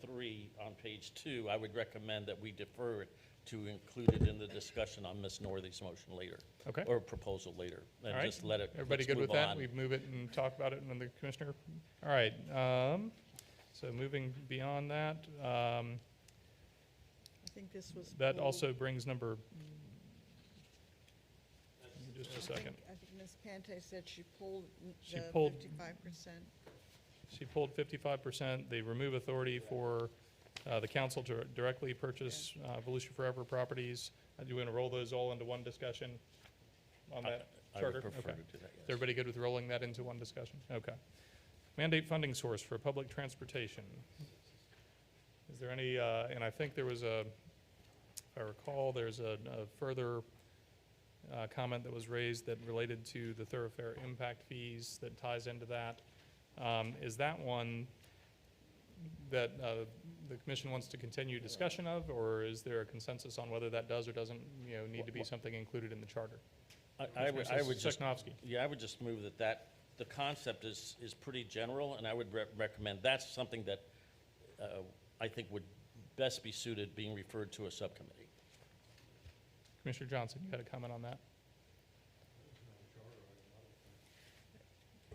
3 on page 2, I would recommend that we defer it to include it in the discussion on Ms. Northey's motion later.
Okay.
Or proposal later. And
All right.
just let it,
Everybody
let's
good
move
with that?
on.
We move it and talk about it and then the commissioner? All right. So moving beyond that,
I think this was.
that
pulled.
also brings number, just a second.
I think Ms. Pante said she pulled
She
the
pulled-
55%.
She pulled 55%. They remove authority for the council to directly purchase Volusia Forever properties. Do you want to roll those all into one discussion on that
I
charter?
would prefer
Okay.
to do that,
Is
yes.
everybody good with rolling that into one discussion? Okay. Mandate funding source for public transportation. Is there any, and I think there was if I recall, there's a further comment that was raised that related to the thoroughfare impact fees that ties into that. Is that one that the commission wants to continue discussion of, or is there a consensus on whether that does or doesn't, need to be something included in the charter?
I would just,
Sosnowski.
yeah, I would just move that the concept is pretty general, and I would recommend that's something that I think would best be suited being referred to a subcommittee.
Commissioner Johnson, you had a comment on that?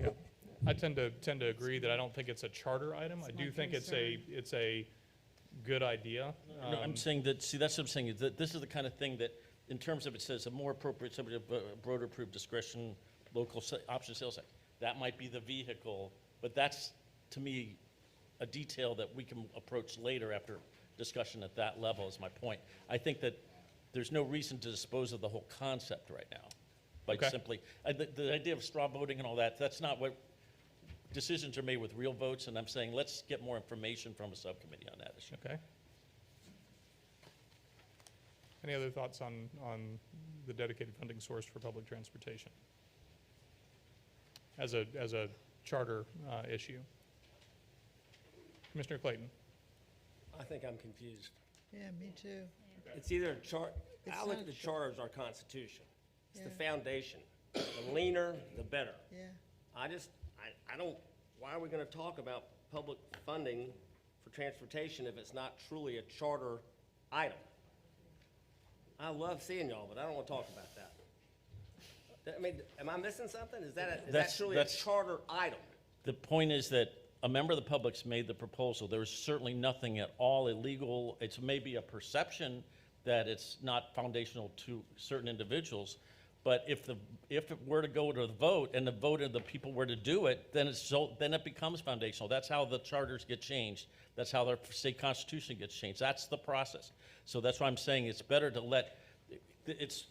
Yeah. I tend to agree that I don't think it's a charter item. I do think it's a good idea.
No, I'm saying that, see, that's what I'm saying, is that this is the kind of thing that, in terms of it says a more appropriate subject of broader approved discretion, local option sales tax. That might be the vehicle, but that's, to me, a detail that we can approach later after discussion at that level is my point. I think that there's no reason to dispose of the whole concept right now by
Okay.
simply, the idea of straw voting and all that, that's not what, decisions are made with real votes, and I'm saying let's get more information from a subcommittee on that issue.
Okay. Any other thoughts on the dedicated funding source for public transportation as a charter issue? Commissioner Clayton?
I think I'm confused.
Yeah, me too.
It's either a chart,
It's
I look
not
at the
a
charter as our constitution. It's the
Yeah.
foundation. The leaner, the better.
Yeah.
I don't, why are we gonna talk about public funding for transportation if it's not truly a charter item? I love seeing y'all, but I don't wanna talk about that. I mean, am I missing something? Is that
That's-
truly a
that's-
charter item?
The point is that a member of the public's made the proposal. There is certainly nothing at all illegal. It's maybe a perception that it's not foundational to certain individuals. But if it were to go to the vote and the vote of the people were to do it, then it becomes foundational. That's how the charters get changed. That's how the state constitution gets changed. That's the process. So that's why I'm saying it's better to it's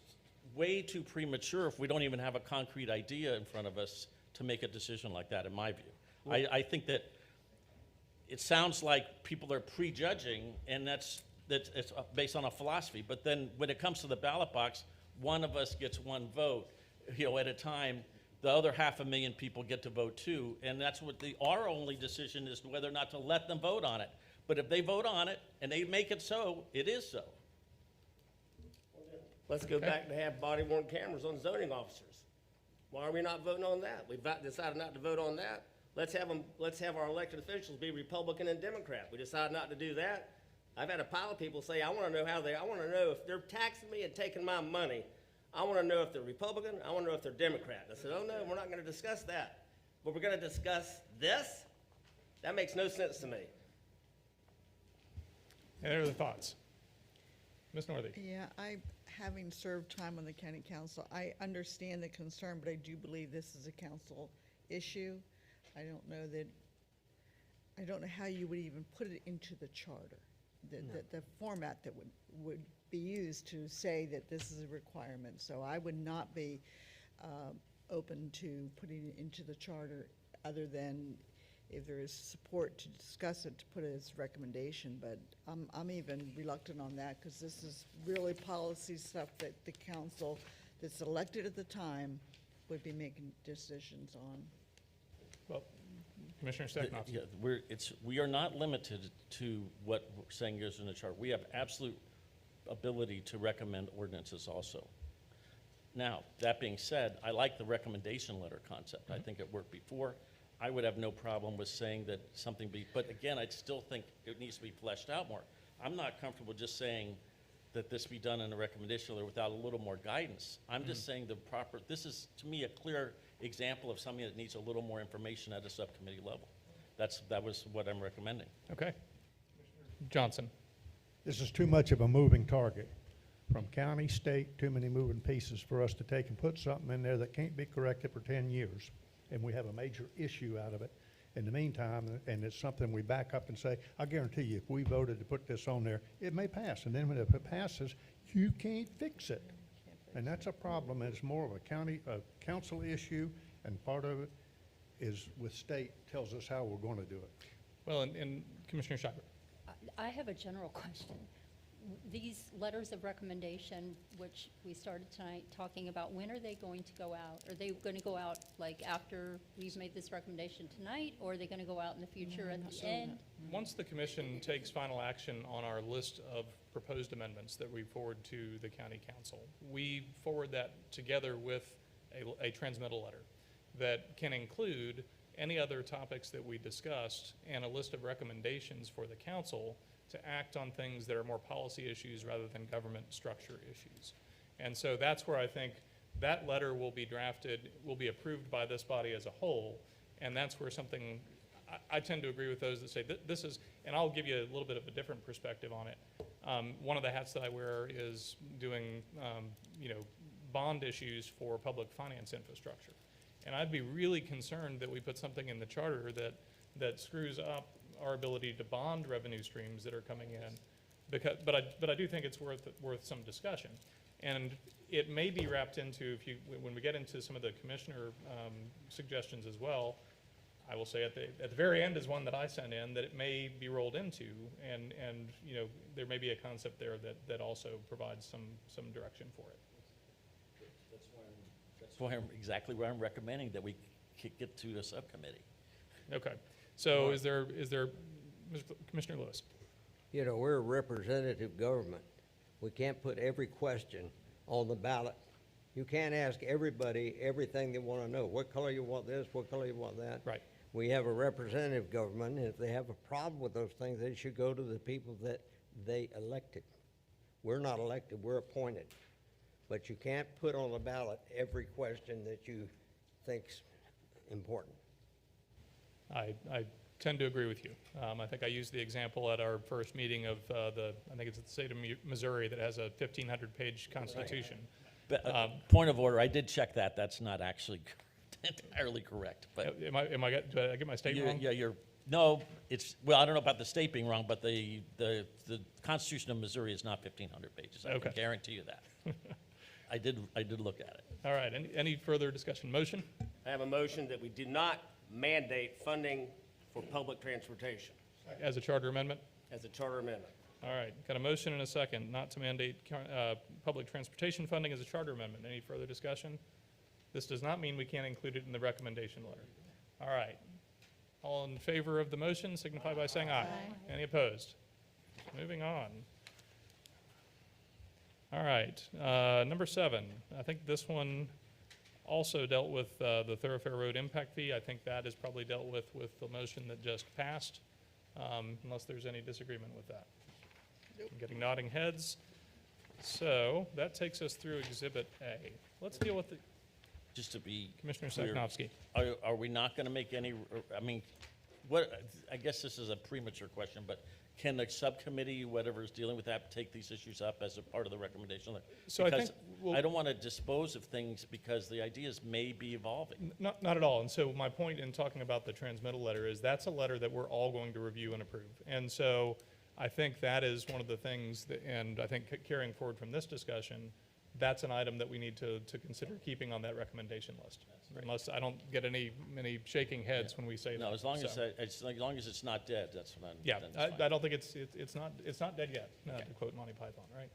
way too premature if we don't even have a concrete idea in front of us to make a decision like that, in my view. I think that it sounds like people are prejudging, and it's based on a philosophy. But then when it comes to the ballot box, one of us gets one vote, at a time. The other 500,000 people get to vote too, and that's what our only decision is whether or not to let them vote on it. But if they vote on it and they make it so, it is so.
Let's go back to have body-worn cameras on zoning officers. Why are we not voting on that? We've decided not to vote on that. Let's have our elected officials be Republican and Democrat. We decided not to do that. I've had a pile of people say, I want to know if they're taxing me and taking my money, I want to know if they're Republican, I want to know if they're Democrat. I said, oh no, we're not going to discuss that. But we're going to discuss this? That makes no sense to me.
Any other thoughts? Ms. Northey?
Yeah, having served time on the county council, I understand the concern, but I do believe this is a council issue. I don't know how you would even put it into the charter, the format that would be used to say that this is a requirement. So I would not be open to putting it into the charter, other than if there is support to discuss it, to put it as recommendation. But I'm even reluctant on that, because this is really policy stuff that the council that's elected at the time would be making decisions on.
Well, Commissioner Stackhouse.
Yeah, we are not limited to what we're saying goes in the chart. We have absolute ability to recommend ordinances also. Now, that being said, I like the recommendation letter concept. I think it worked before. I would have no problem with saying that something be, but again, I still think it needs to be fleshed out more. I'm not comfortable just saying that this be done in a recommendation letter without a little more guidance. I'm just saying this is, to me, a clear example of something that needs a little more information at a subcommittee level. That was what I'm recommending.
Okay. Johnson?
This is too much of a moving target. From county, state, too many moving pieces for us to take and put something in there that can't be corrected for 10 years. And we have a major issue out of it in the meantime, and it's something we back up and say, I guarantee you, if we voted to put this on there, it may pass. And then when it passes, you can't fix it. And that's a problem, and it's more of a council issue, and part of it is with state tells us how we're going to do it.
Well, and Commissioner Schreiber?
I have a general question. These letters of recommendation, which we started tonight talking about, when are they going to go out? Are they going to go out like after we've made this recommendation tonight, or are they going to go out in the future at the end?
Once the commission takes final action on our list of proposed amendments that we forward to the county council, we forward that together with a transmittal letter that can include any other topics that we discussed and a list of recommendations for the council to act on things that are more policy issues rather than government structure issues. And so that's where I think that letter will be drafted, will be approved by this body as a whole, and that's where something, I tend to agree with those that say this is, and I'll give you a little bit of a different perspective on it. One of the hats that I wear is doing, bond issues for public finance infrastructure. And I'd be really concerned that we put something in the charter that screws up our ability to bond revenue streams that are coming in, but I do think it's worth some discussion, and it may be wrapped into, when we get into some of the commissioner suggestions as well. I will say at the very end is one that I sent in that it may be rolled into, and there may be a concept there that also provides some direction for it.
That's why exactly where I'm recommending that we get to the subcommittee.
Okay. So is there, Commissioner Lewis?
You know, we're a representative government. We can't put every question on the ballot. You can't ask everybody everything they want to know. What color you want this, what color you want that.
Right.
We have a representative government, and if they have a problem with those things, they should go to the people that they elected. We're not elected, we're appointed. But you can't put on the ballot every question that you think's important.
I tend to agree with you. I think I used the example at our first meeting of I think it's the state of Missouri that has a 1,500-page constitution.
But, point of order, I did check that. That's not actually entirely correct. But
did I get my state wrong?
Yeah, no, well, I don't know about the state being wrong, but the Constitution of Missouri is not 1,500 pages. I can guarantee you that. I did look at it.
All right, any further discussion? Motion?
I have a motion that we do not mandate funding for public transportation.
As a charter amendment?
As a charter amendment.
All right, got a motion and a second not to mandate public transportation funding as a charter amendment. Any further discussion? This does not mean we can't include it in the recommendation letter. All right. All in favor of the motion signify by saying aye. Any opposed? Moving on. All right, number 7. I think this one also dealt with the thoroughfare road impact fee. I think that is probably dealt with the motion that just passed, unless there's any disagreement with that. Nope. I'm getting nodding heads. So that takes us through Exhibit A. Let's deal with the...
Just to be
Commissioner
clear,
Sakhnovsky.
are we not going to make any, I guess this is a premature question, but can the subcommittee, whatever is dealing with that, take these issues up as a part of the recommendation?
So I
Because
think we'll-
I don't want to dispose of things because the ideas may be evolving.
Not at all. And so my point in talking about the transmittal letter is that's a letter that we're all going to review and approve. And so I think that is one of the things that, and I think carrying forward from this discussion, that's an item that we need to consider keeping on that recommendation list. Unless I don't get any shaking heads when we say that.
No, as long as,
So,
as long as it's not dead, that's what I'm.
yeah,
then it's fine.
I don't think it's not dead yet, to quote Monty Python, right?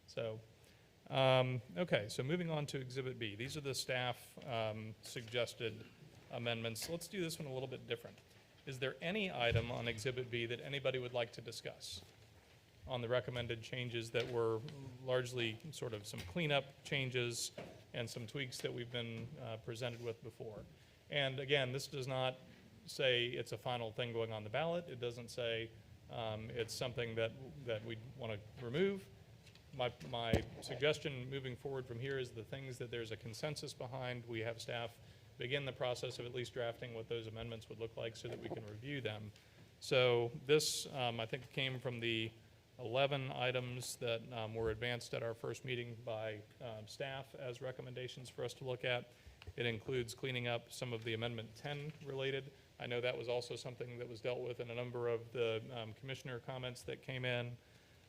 So, okay, so moving on to Exhibit B. These are the staff suggested amendments. Let's do this one a little bit different. Is there any item on Exhibit B that anybody would like to discuss on the recommended changes that were largely sort of some cleanup changes and some tweaks that we've been presented with before? And again, this does not say it's a final thing going on the ballot. It doesn't say it's something that we want to remove. My suggestion moving forward from here is the things that there's a consensus behind. We have staff begin the process of at least drafting what those amendments would look like so that we can review them. So this, I think, came from the 11 items that were advanced at our first meeting by staff as recommendations for us to look at. It includes cleaning up some of the Amendment 10 related. I know that was also something that was dealt with in a number of the commissioner comments that came in.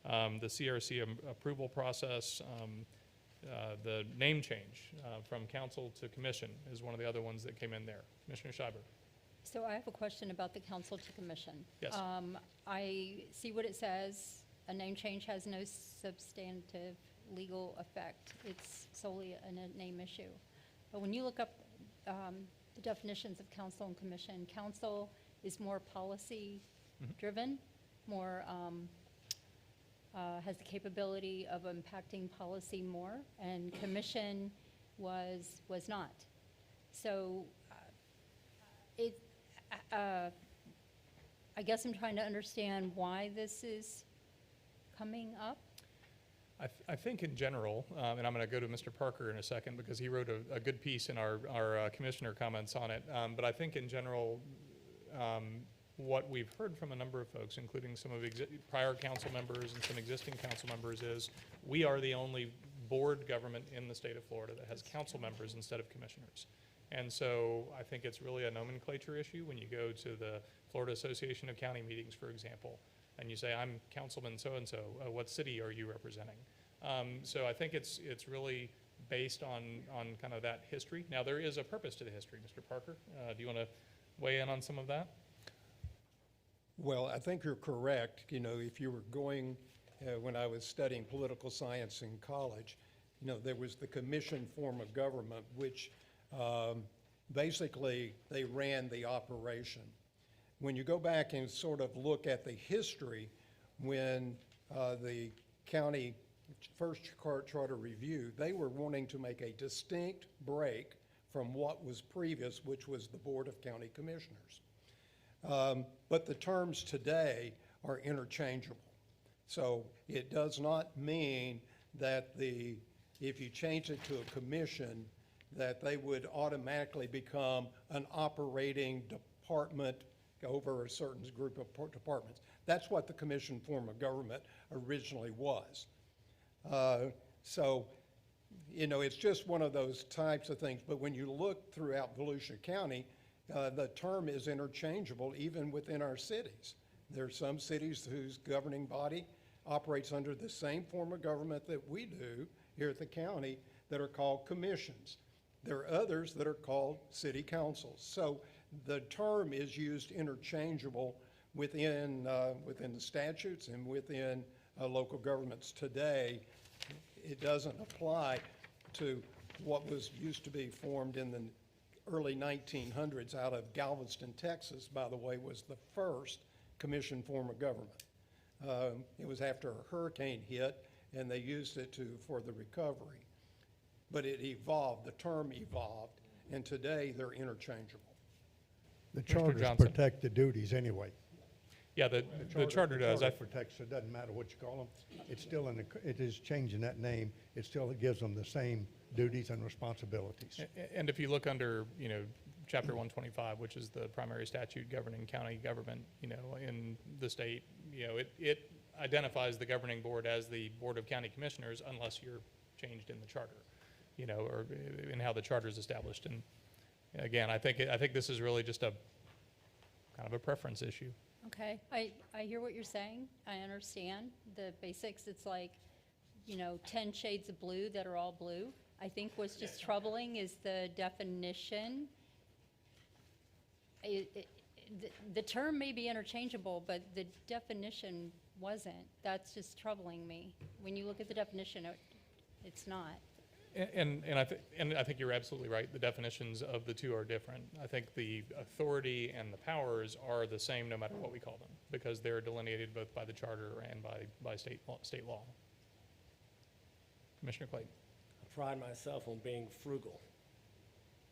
The CRC approval process, the name change from council to commission is one of the other ones that came in there. Commissioner Schreiber.
So I have a question about the council to commission.
Yes.
I see what it says. A name change has no substantive legal effect. It's solely a name issue. But when you look up the definitions of council and commission, council is more policy-driven, more has the capability of impacting policy more, and commission was not. So I guess I'm trying to understand why this is coming up.
I think in general, and I'm going to go to Mr. Parker in a second because he wrote a good piece in our commissioner comments on it, but I think in general, what we've heard from a number of folks, including some of prior council members and some existing council members, is we are the only board government in the state of Florida that has council members instead of commissioners. And so I think it's really a nomenclature issue when you go to the Florida Association of County Meetings, for example, and you say, I'm Councilman so-and-so, what city are you representing? So I think it's really based on kind of that history. Now, there is a purpose to the history. Mr. Parker, do you want to weigh in on some of that?
Well, I think you're correct. You know, if you were going, when I was studying political science in college, you know, there was the commission form of government, which basically they ran the operation. When you go back and sort of look at the history, when the county first charter review, they were wanting to make a distinct break from what was previous, which was the Board of County Commissioners. But the terms today are interchangeable. So it does not mean that if you change it to a commission, that they would automatically become an operating department over a certain group of departments. That's what the commission form of government originally was. So, you know, it's just one of those types of things. But when you look throughout Volusia County, the term is interchangeable even within our cities. There are some cities whose governing body operates under the same form of government that we do here at the county that are called commissions. There are others that are called city councils. So the term is used interchangeable within the statutes and within local governments today. It doesn't apply to what was used to be formed in the early 1900s out of Galveston, Texas, by the way, was the first commission form of government. It was after a hurricane hit, and they used it for the recovery. But it evolved, the term evolved, and today they're interchangeable.
The
Mr.
charters
Johnson.
protect the duties anyway.
Yeah, the charter does.
The charter protects, it doesn't matter what you call them. It's still it is changing that name. It still gives them the same duties and responsibilities.
And if you look under, you know, Chapter 125, which is the primary statute governing county government, you know, in the state. You know, it identifies the governing board as the Board of County Commissioners unless you're changed in the charter, you know, or in how the charter is established. And again, I think this is really just a kind of a preference issue.
Okay, I hear what you're saying. I understand the basics. It's like, you know, 10 shades of blue that are all blue. I think what's just troubling is the definition. The term may be interchangeable, but the definition wasn't. That's just troubling me. When you look at the definition, it's not.
And I think you're absolutely right. The definitions of the two are different. I think the authority and the powers are the same no matter what we call them, because they're delineated both by the charter and by state law. Commissioner Clayton.
I pride myself on being frugal.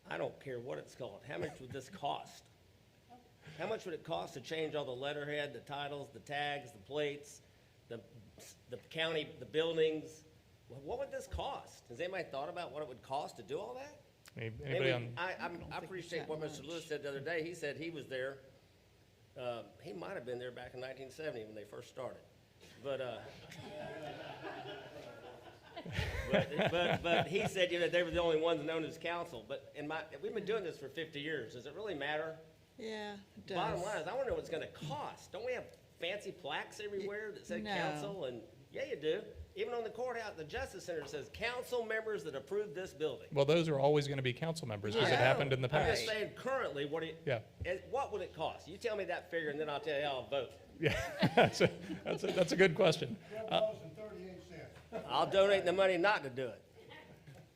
I don't care what it's called. How much would this cost? How much would it cost to change all the letterhead, the titles, the tags, the plates, the county, the buildings? What would this cost? Has anybody thought about what it would cost to do all that?
Anybody on?
I appreciate what Mr. Lewis said the other day. He said he was there. He might have been there back in 1970 when they first started. But he said, you know, they were the only ones known as council. But we've been doing this for 50 years. Does it really matter?
Yeah, it does.
Bottom line is, I want to know what it's going to cost. Don't we have fancy plaques everywhere that say
No.
council? And yeah, you do. Even on the courthouse, the Justice Center says council members that approve this building.
Well, those are always going to be council members because it happened in the
I'm
past.
just saying, currently, what would it cost? You tell me that figure, and then I'll tell you how I'll vote.
Yeah, that's a good question.
I'll donate the money not to do it.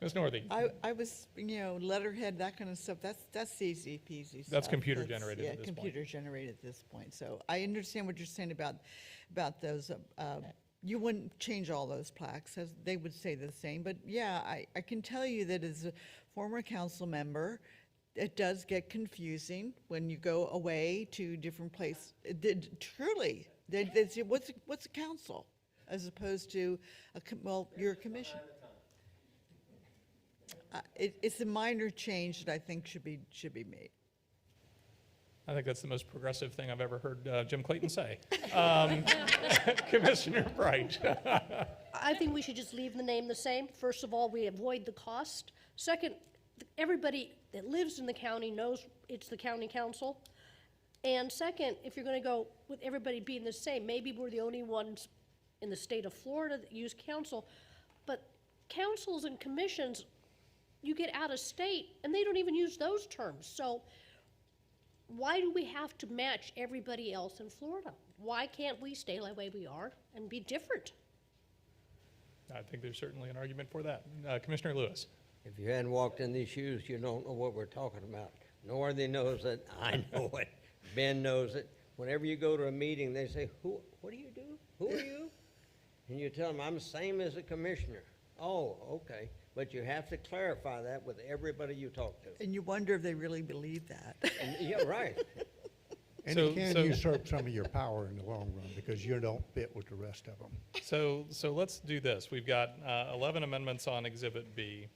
Ms. Northey.
I was, you know, letterhead, that kind of stuff, that's easy peasy stuff.
That's computer generated at this
Yeah,
point.
computer generated at this point. So I understand what you're saying about those, you wouldn't change all those plaques, as they would stay the same. But yeah, I can tell you that as a former council member, it does get confusing when you go away to different places. Truly, they say, what's a council? As opposed to, you're a commission. It's a minor change that I think should be made.
I think that's the most progressive thing I've ever heard Jim Clayton say. Commissioner Bright.
I think we should just leave the name the same. First of all, we avoid the cost. Second, everybody that lives in the county knows it's the county council. And second, if you're going to go with everybody being the same, maybe we're the only ones in the state of Florida that use council. But councils and commissions, you get out of state, and they don't even use those terms. So why do we have to match everybody else in Florida? Why can't we stay the way we are and be different?
I think there's certainly an argument for that. Commissioner Lewis.
If you hadn't walked in these shoes, you don't know what we're talking about. Northey knows it, I know it, Ben knows it. Whenever you go to a meeting, they say, what do you do? Who are you? And you tell them, I'm the same as a commissioner. Oh, okay. But you have to clarify that with everybody you talk to.
And you wonder if they really believe that.
Yeah, right.
And it can usurp some of your power in the long run because you don't fit with the rest of them.
So let's do this. We've got 11 amendments on Exhibit B.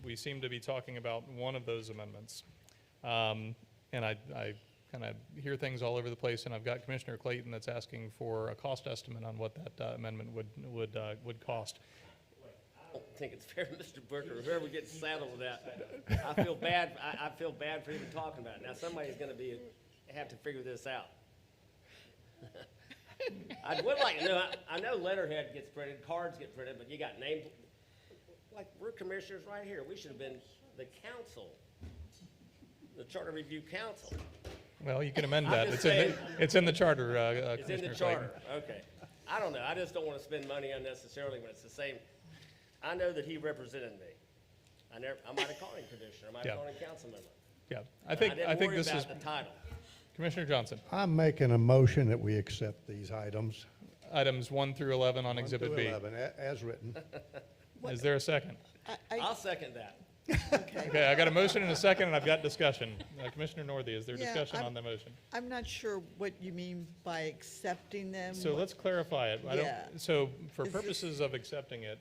We seem to be talking about one of those amendments. And I kind of hear things all over the place, and I've got Commissioner Clayton that's asking for a cost estimate on what that amendment would cost.
I don't think it's fair to Mr. Booker, whoever gets saddled with that. I feel bad. I feel bad for even talking about it. Now, somebody's going to have to figure this out. I would like to know, I know letterhead gets printed, cards get printed, but you got name, like we're commissioners right here. We should have been the council, the Charter Review Council.
Well, you can amend
I'm
that.
just
It's in the charter,
It's in the
Commissioner
charter,
Clayton.
okay. I don't know, I just don't want to spend money unnecessarily when it's the same. I know that he represented me. I might have called him commissioner, I might have called him council member.
Yeah,
I
I think
didn't
this
worry
is,
about the title.
Commissioner Johnson.
I'm making a motion that we accept these items.
Items 1 through 11 on
1
Exhibit
through
B.
11, as written.
Is there a second?
I'll second that.
Okay, I got a motion and a second, and I've got discussion. Commissioner Northey, is there
Yeah,
discussion on the motion?
I'm not sure what you mean by accepting them.
So let's clarify it.
Yeah.
So for
Is this-
purposes of accepting it,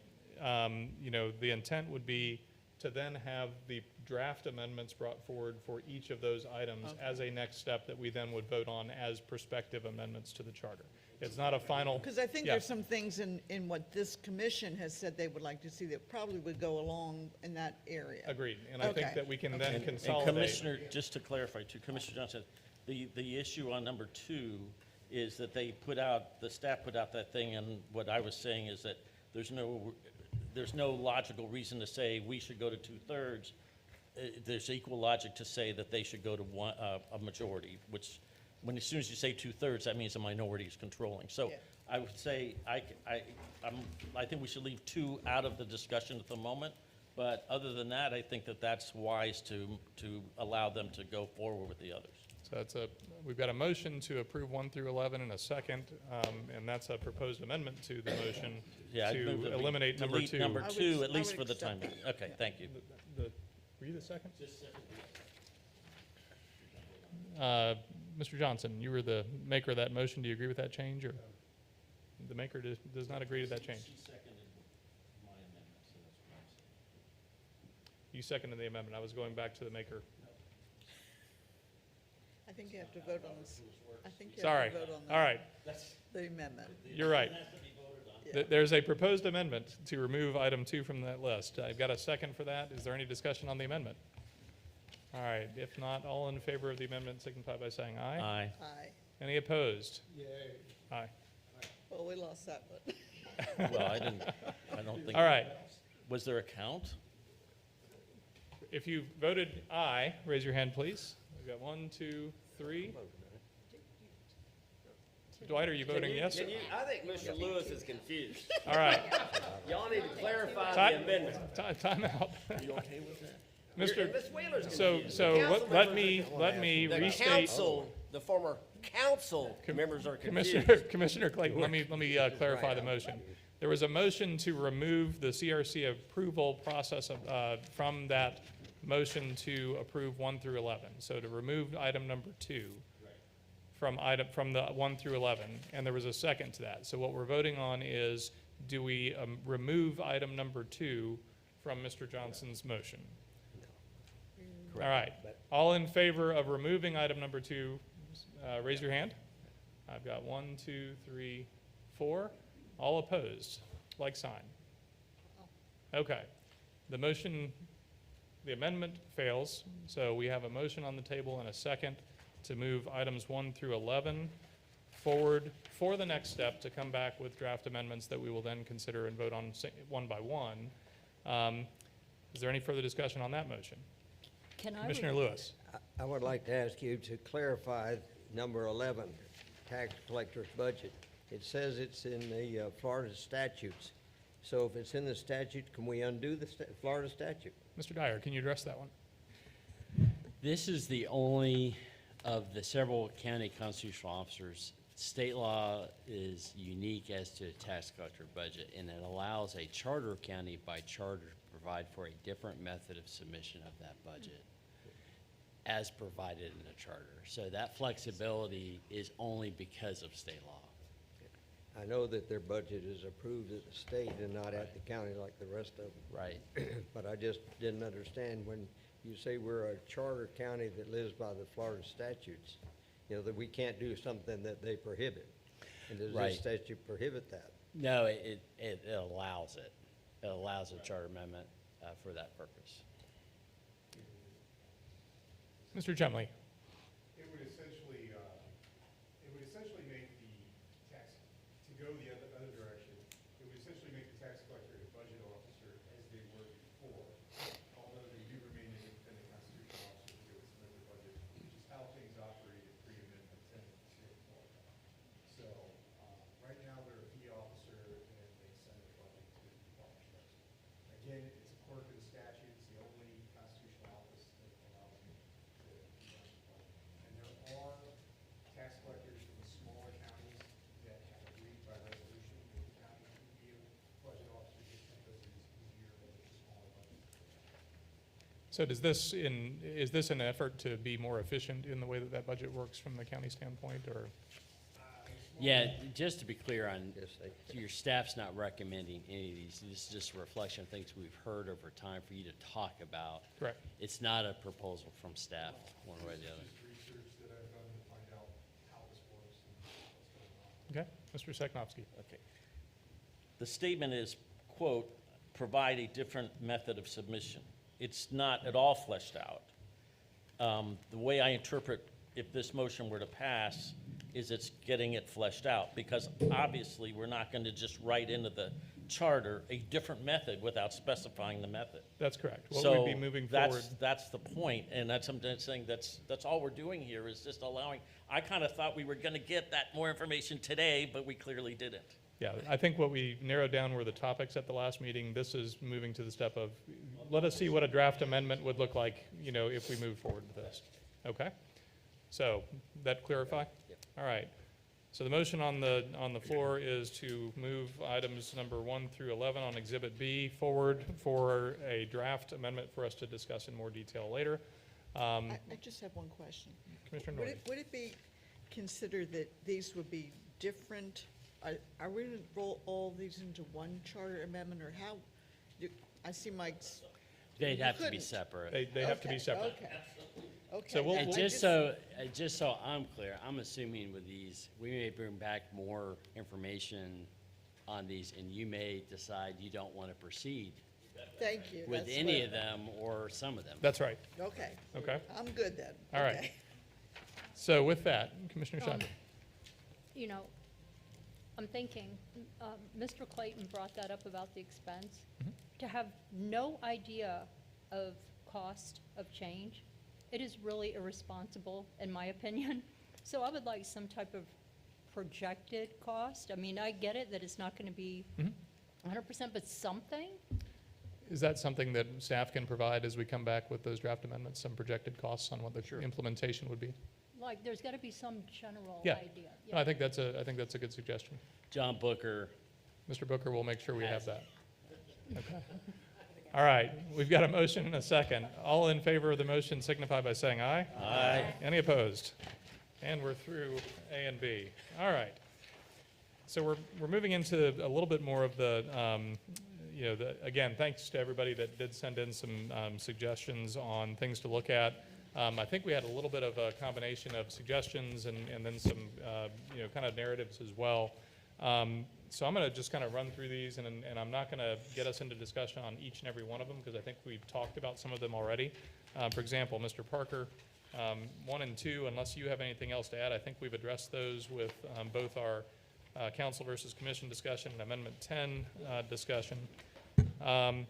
you know, the intent would be to then have the draft amendments brought forward for each of those items as a next step that we then would vote on as prospective amendments to the charter. It's not a final.
Because I think
Yeah.
there's some things in what this commission has said they would like to see that probably would go along in that area.
Agreed, and I think
Okay.
that we can then
And
consolidate.
Commissioner, just to clarify too, Commissioner Johnson, the issue on number 2 is that the staff put out that thing, and what I was saying is that there's no logical reason to say we should go to 2/3. There's equal logic to say that they should go to a majority, which, as soon as you say 2/3, that means the minority is controlling. So
Yeah.
I would say, I think we should leave 2 out of the discussion at the moment, but other than that, I think that that's wise to allow them to go forward with the others.
So we've got a motion to approve 1 through 11 and a second, and that's a proposed amendment to the motion
Yeah, I'd move
to
that we
eliminate number
delete
2.
number
I would-
2, at
I
least
would
for the time
accept
being. Okay, thank you.
Were you the second? Mr. Johnson, you were the maker of that motion. Do you agree with that change, or the maker does not agree to that change?
She seconded my amendment, so that's what I'm saying.
You seconded the amendment. I was going back to the maker.
I think you have to vote on this. I think you
Sorry.
have to vote on
All right.
the amendment.
You're right. There's a proposed amendment to remove item 2 from that list. I've got a second for that. Is there any discussion on the amendment? All right. If not, all in favor of the amendment signify by saying aye.
Aye.
Aye.
Any opposed?
Yay.
Aye.
Well, we lost that one.
Well, I don't think.
All right.
Was there a count?
If you voted aye, raise your hand, please. We've got 1, 2, 3. Dwight, are you voting yes?
I think Mr. Lewis is confused.
All right.
Y'all need to clarify
Time-
the amendment.
Time out.
Are you okay with that?
Mr.
Ms. Wheeler's
So,
confused.
so
The council
let
members
me, let me
The
restate.
council, the former council members are confused.
Commissioner Clayton, let me clarify the motion. There was a motion to remove the CRC approval process from that motion to approve 1 through 11. So to remove item number 2 from the 1 through 11, and there was a second to that. So what we're voting on is, do we remove item number 2 from Mr. Johnson's motion? All right. All in favor of removing item number 2, raise your hand. I've got 1, 2, 3, 4. All opposed, like sign. Okay. The amendment fails, so we have a motion on the table and a second to move items 1 through 11 forward for the next step to come back with draft amendments that we will then consider and vote on one by one. Is there any further discussion on that motion? Commissioner Lewis.
I would like to ask you to clarify number 11, tax collector's budget. It says it's in the Florida statutes. So if it's in the statute, can we undo the Florida statute?
Mr. Dyer, can you address that one?
This is the only of the several county constitutional officers. State law is unique as to a tax collector budget, and it allows a charter county by charter to provide for a different method of submission of that budget as provided in the charter. So that flexibility is only because of state law.
I know that their budget is approved at the state and not at the county like the rest of them.
Right.
But I just didn't understand when you say we're a charter county that lives by the Florida statutes, you know, that we can't do something that they prohibit. And does
Right.
this statute prohibit that?
No, it allows it. It allows a charter amendment for that purpose.
Mr. Chumley.
It would essentially make the tax, to go the other direction, it would essentially make the tax collector a budget officer as they were before, although they do remain an independent constitutional officer to submit the budget, which is how things operated pre-amendment 10 here in Florida. So, right now, they're a fee officer and they send the budget to the Department of Justice. Again, it's a quirk of the statute, it's the only constitutional office that allows me to run the budget. And there are tax collectors from the smaller counties that have agreed by resolution that the county should be a budget officer just because it is easier with the smaller budget.
So is this an effort to be more efficient in the way that that budget works from the county standpoint, or?
Yeah, just to be clear on, your staff's not recommending any of these. This is just a reflection of things we've heard over time for you to talk about.
Correct.
It's not a proposal from staff, one way or the other.
Research that I've done to find out how this works and what's going on.
Okay, Mr. Seknowski.
Okay. The statement is, quote, provide a different method of submission. It's not at all fleshed out. The way I interpret if this motion were to pass is it's getting it fleshed out, because obviously we're not going to just write into the charter a different method without specifying the method.
That's correct. What
So
we'd be moving forward.
that's the point, and that's, I'm just saying that's all we're doing here is just allowing, I kind of thought we were going to get that more information today, but we clearly didn't.
Yeah, I think what we narrowed down were the topics at the last meeting. This is moving to the step of, let us see what a draft amendment would look like, if we move forward with this. Okay? So, that clarify? All right. So the motion on the floor is to move items number 1 through 11 on Exhibit B forward for a draft amendment for us to discuss in more detail later.
I just have one question.
Commissioner
Would
Norton.
it, would it be considered that these would be different? Are we going to roll all these into one charter amendment, or how? I see Mike's.
They'd have to be
couldn't.
separate.
They have to be separate.
Okay. Okay.
So we'll-
And
we'll-
just so I'm clear, I'm assuming with these, we may bring back more information on these, and you may decide you don't want to proceed
Thank you.
with
That's
any
what-
of them or some of them.
That's right.
Okay.
Okay.
I'm good then.
All right.
Okay.
So with that, Commissioner Schindler.
You know, I'm thinking, Mr. Clayton brought that up about the expense. To have no idea of cost of change, it is really irresponsible, in my opinion. So I would like some type of projected cost. I mean, I get it that it's not going to be 100%, but something?
Is that something that staff can provide as we come back with those draft amendments, some projected costs on what the implementation would be?
Like, there's got to be some general
Yeah.
idea.
No, I think that's a good suggestion.
John Booker.
Mr. Booker will make sure we have that. Okay. All right, we've got a motion and a second. All in favor of the motion signify by saying aye.
Aye.
Any opposed? And we're through A and B. All right. So we're moving into a little bit more of the, again, thanks to everybody that did send in some suggestions on things to look at. I think we had a little bit of a combination of suggestions and then some, kind of narratives as well. So I'm going to just kind of run through these, and I'm not going to get us into discussion on each and every one of them, because I think we've talked about some of them already. For example, Mr. Parker, 1 and 2, unless you have anything else to add, I think we've addressed those with both our council versus commission discussion and Amendment 10 discussion. I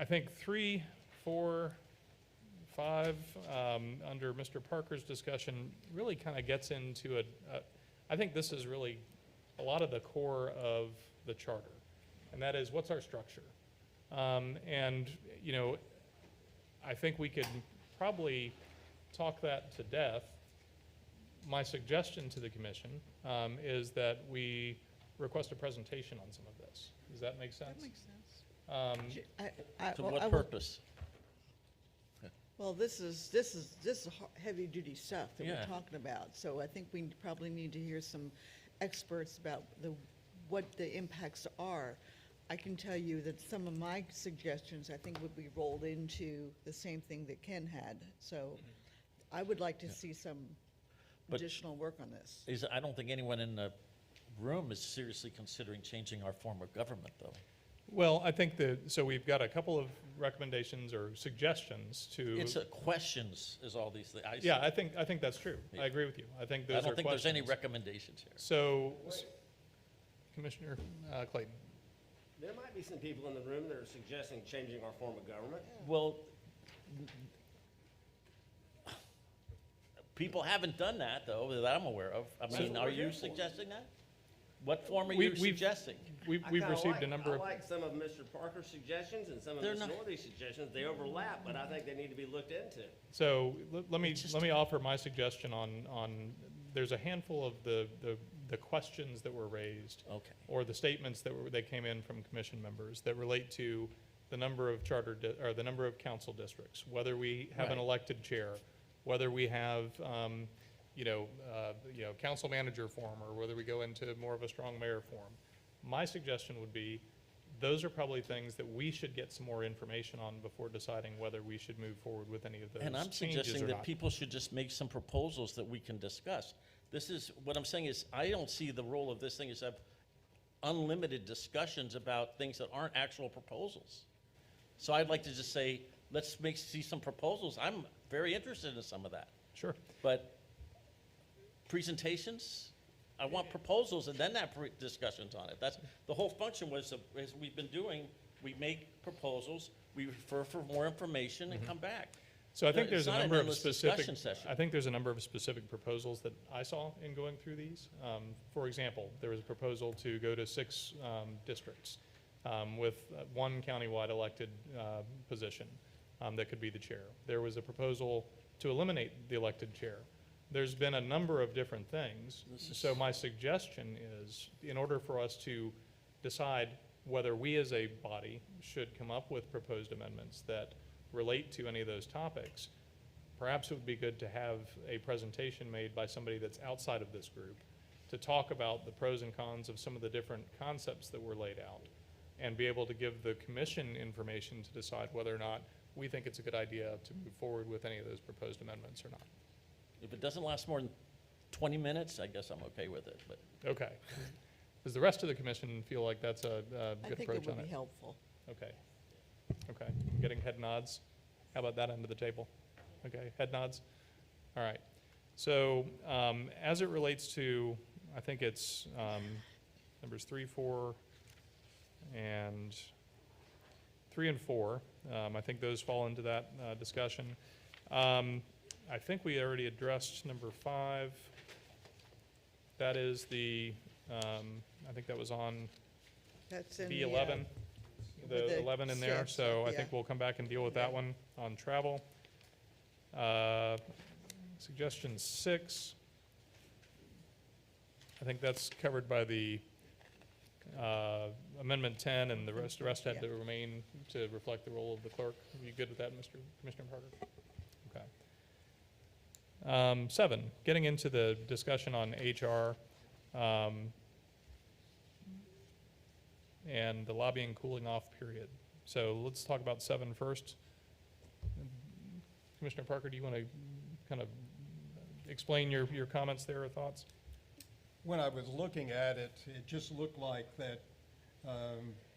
think 3, 4, 5, under Mr. Parker's discussion, really kind of gets into I think this is really a lot of the core of the charter, and that is, what's our structure? I think we could probably talk that to death. My suggestion to the commission is that we request a presentation on some of this. Does that make sense?
That makes sense.
To what purpose?
Well, this is heavy-duty stuff that
Yeah.
we're talking about, so I think we probably need to hear some experts about what the impacts are. I can tell you that some of my suggestions, I think, would be rolled into the same thing that Ken had, so I would like to see some
But
additional work on this.
I don't think anyone in the room is seriously considering changing our form of government, though.
Well, I think so we've got a couple of recommendations or suggestions to.
It's questions is all these things.
Yeah, I think that's true. I agree with you. I think those are
I don't think there's any
questions.
recommendations here.
So, Commissioner Clayton.
There might be some people in the room that are suggesting changing our form of government.
Well, people haven't done that, though, that I'm aware of. I mean, are you suggesting that? What form are you suggesting?
We've received a number of.
I like some of Mr. Parker's suggestions and some of Ms. Northey's suggestions. They overlap, but I think they need to be looked into.
So let me offer my suggestion on there's a handful of the questions that were raised.
Okay.
Or the statements that came in from commission members that relate to the number of or the number of council districts, whether we have an elected chair, whether we have council manager form, or whether we go into more of a strong mayor form. My suggestion would be, those are probably things that we should get some more information on before deciding whether we should move forward with any of those
And I'm
changes
suggesting
or
that
not.
people should just make some proposals that we can discuss. This is, what I'm saying is, I don't see the role of this thing as have unlimited discussions about things that aren't actual proposals. So I'd like to just say, let's see some proposals. I'm very interested in some of that.
Sure.
But presentations, I want proposals and then have discussions on it. That's, the whole function was, as we've been doing, we make proposals, we refer for more information and come back.
So I think
It's
there's a
not an
number of
endless
specific,
discussion session.
I think there's a number of specific proposals that I saw in going through these. For example, there was a proposal to go to 6 districts with one countywide elected position that could be the chair. There was a proposal to eliminate the elected chair. There's been a number of different things. So my suggestion is, in order for us to decide whether we as a body should come up with proposed amendments that relate to any of those topics, perhaps it would be good to have a presentation made by somebody that's outside of this group to talk about the pros and cons of some of the different concepts that were laid out, and be able to give the commission information to decide whether or not we think it's a good idea to move forward with any of those proposed amendments or not.
If it doesn't last more than 20 minutes, I guess I'm okay with it, but.
Okay. Does the rest of the commission feel like that's a good approach on it?
I think it would be helpful.
Okay. Okay. Getting head nods. How about that end of the table? Okay, head nods. All right. So as it relates to, I think it's numbers 3, 4, and 3 and 4. I think those fall into that discussion. I think we already addressed number 5. That is the, I think that was on
That's in
B11,
with
the 11 in there.
six,
So I
yeah.
think we'll come back and deal with that one on travel. Suggestion 6, I think that's covered by the Amendment 10, and the rest had to remain to reflect the role of the clerk. Are you good with that, Commissioner Parker? Okay. 7, getting into the discussion on HR and the lobbying cooling off period. So let's talk about 7 first. Commissioner Parker, do you want to kind of explain your comments there or thoughts?
When I was looking at it, it just looked like that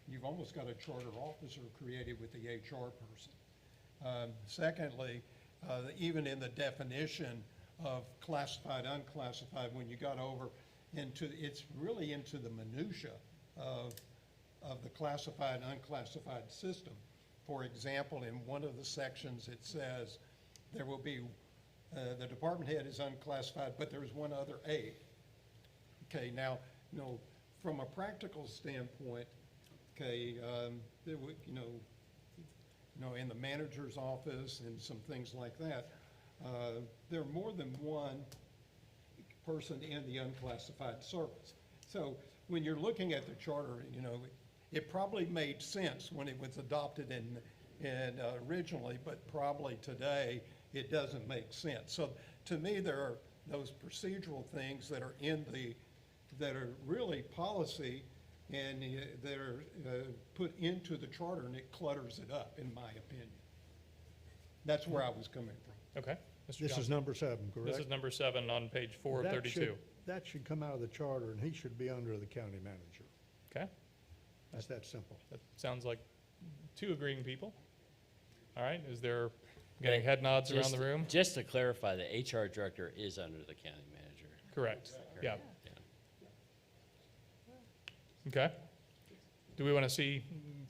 you've almost got a charter officer created with the HR person. Secondly, even in the definition of classified, unclassified, when you got over into, it's really into the minutia of the classified and unclassified system. For example, in one of the sections, it says there will be, the department head is unclassified, but there's one other aide. Okay, now, from a practical standpoint, okay, there would, in the manager's office and some things like that, there are more than one person in the unclassified service. So when you're looking at the charter, it probably made sense when it was adopted in originally, but probably today it doesn't make sense. So to me, there are those procedural things that are that are really policy and that are put into the charter, and it clutters it up, in my opinion. That's where I was coming from.
Okay. Mr.
This is
Johnson.
number 7, correct?
This is number 7 on page 4 of
That
32.
should- That should come out of the charter, and he should be under the county manager.
Okay.
That's that simple.
That sounds like 2 agreeing people. All right, is there, getting head nods around the room?
Just to clarify, the HR director is under the county manager.
Correct, yeah. Okay. Do we want to see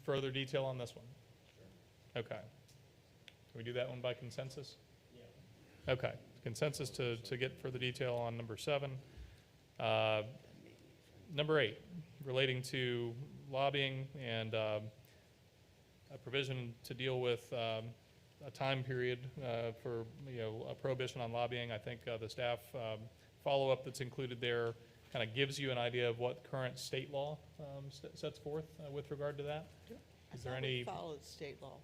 further detail on this one? Okay. Can we do that one by consensus? Yeah. Okay, consensus to get further detail on number 7. Number 8, relating to lobbying and a provision to deal with a time period for a prohibition on lobbying. I think the staff follow-up that's included there kind of gives you an idea of what current state law sets forth with regard to that. Is there any?
We followed state law.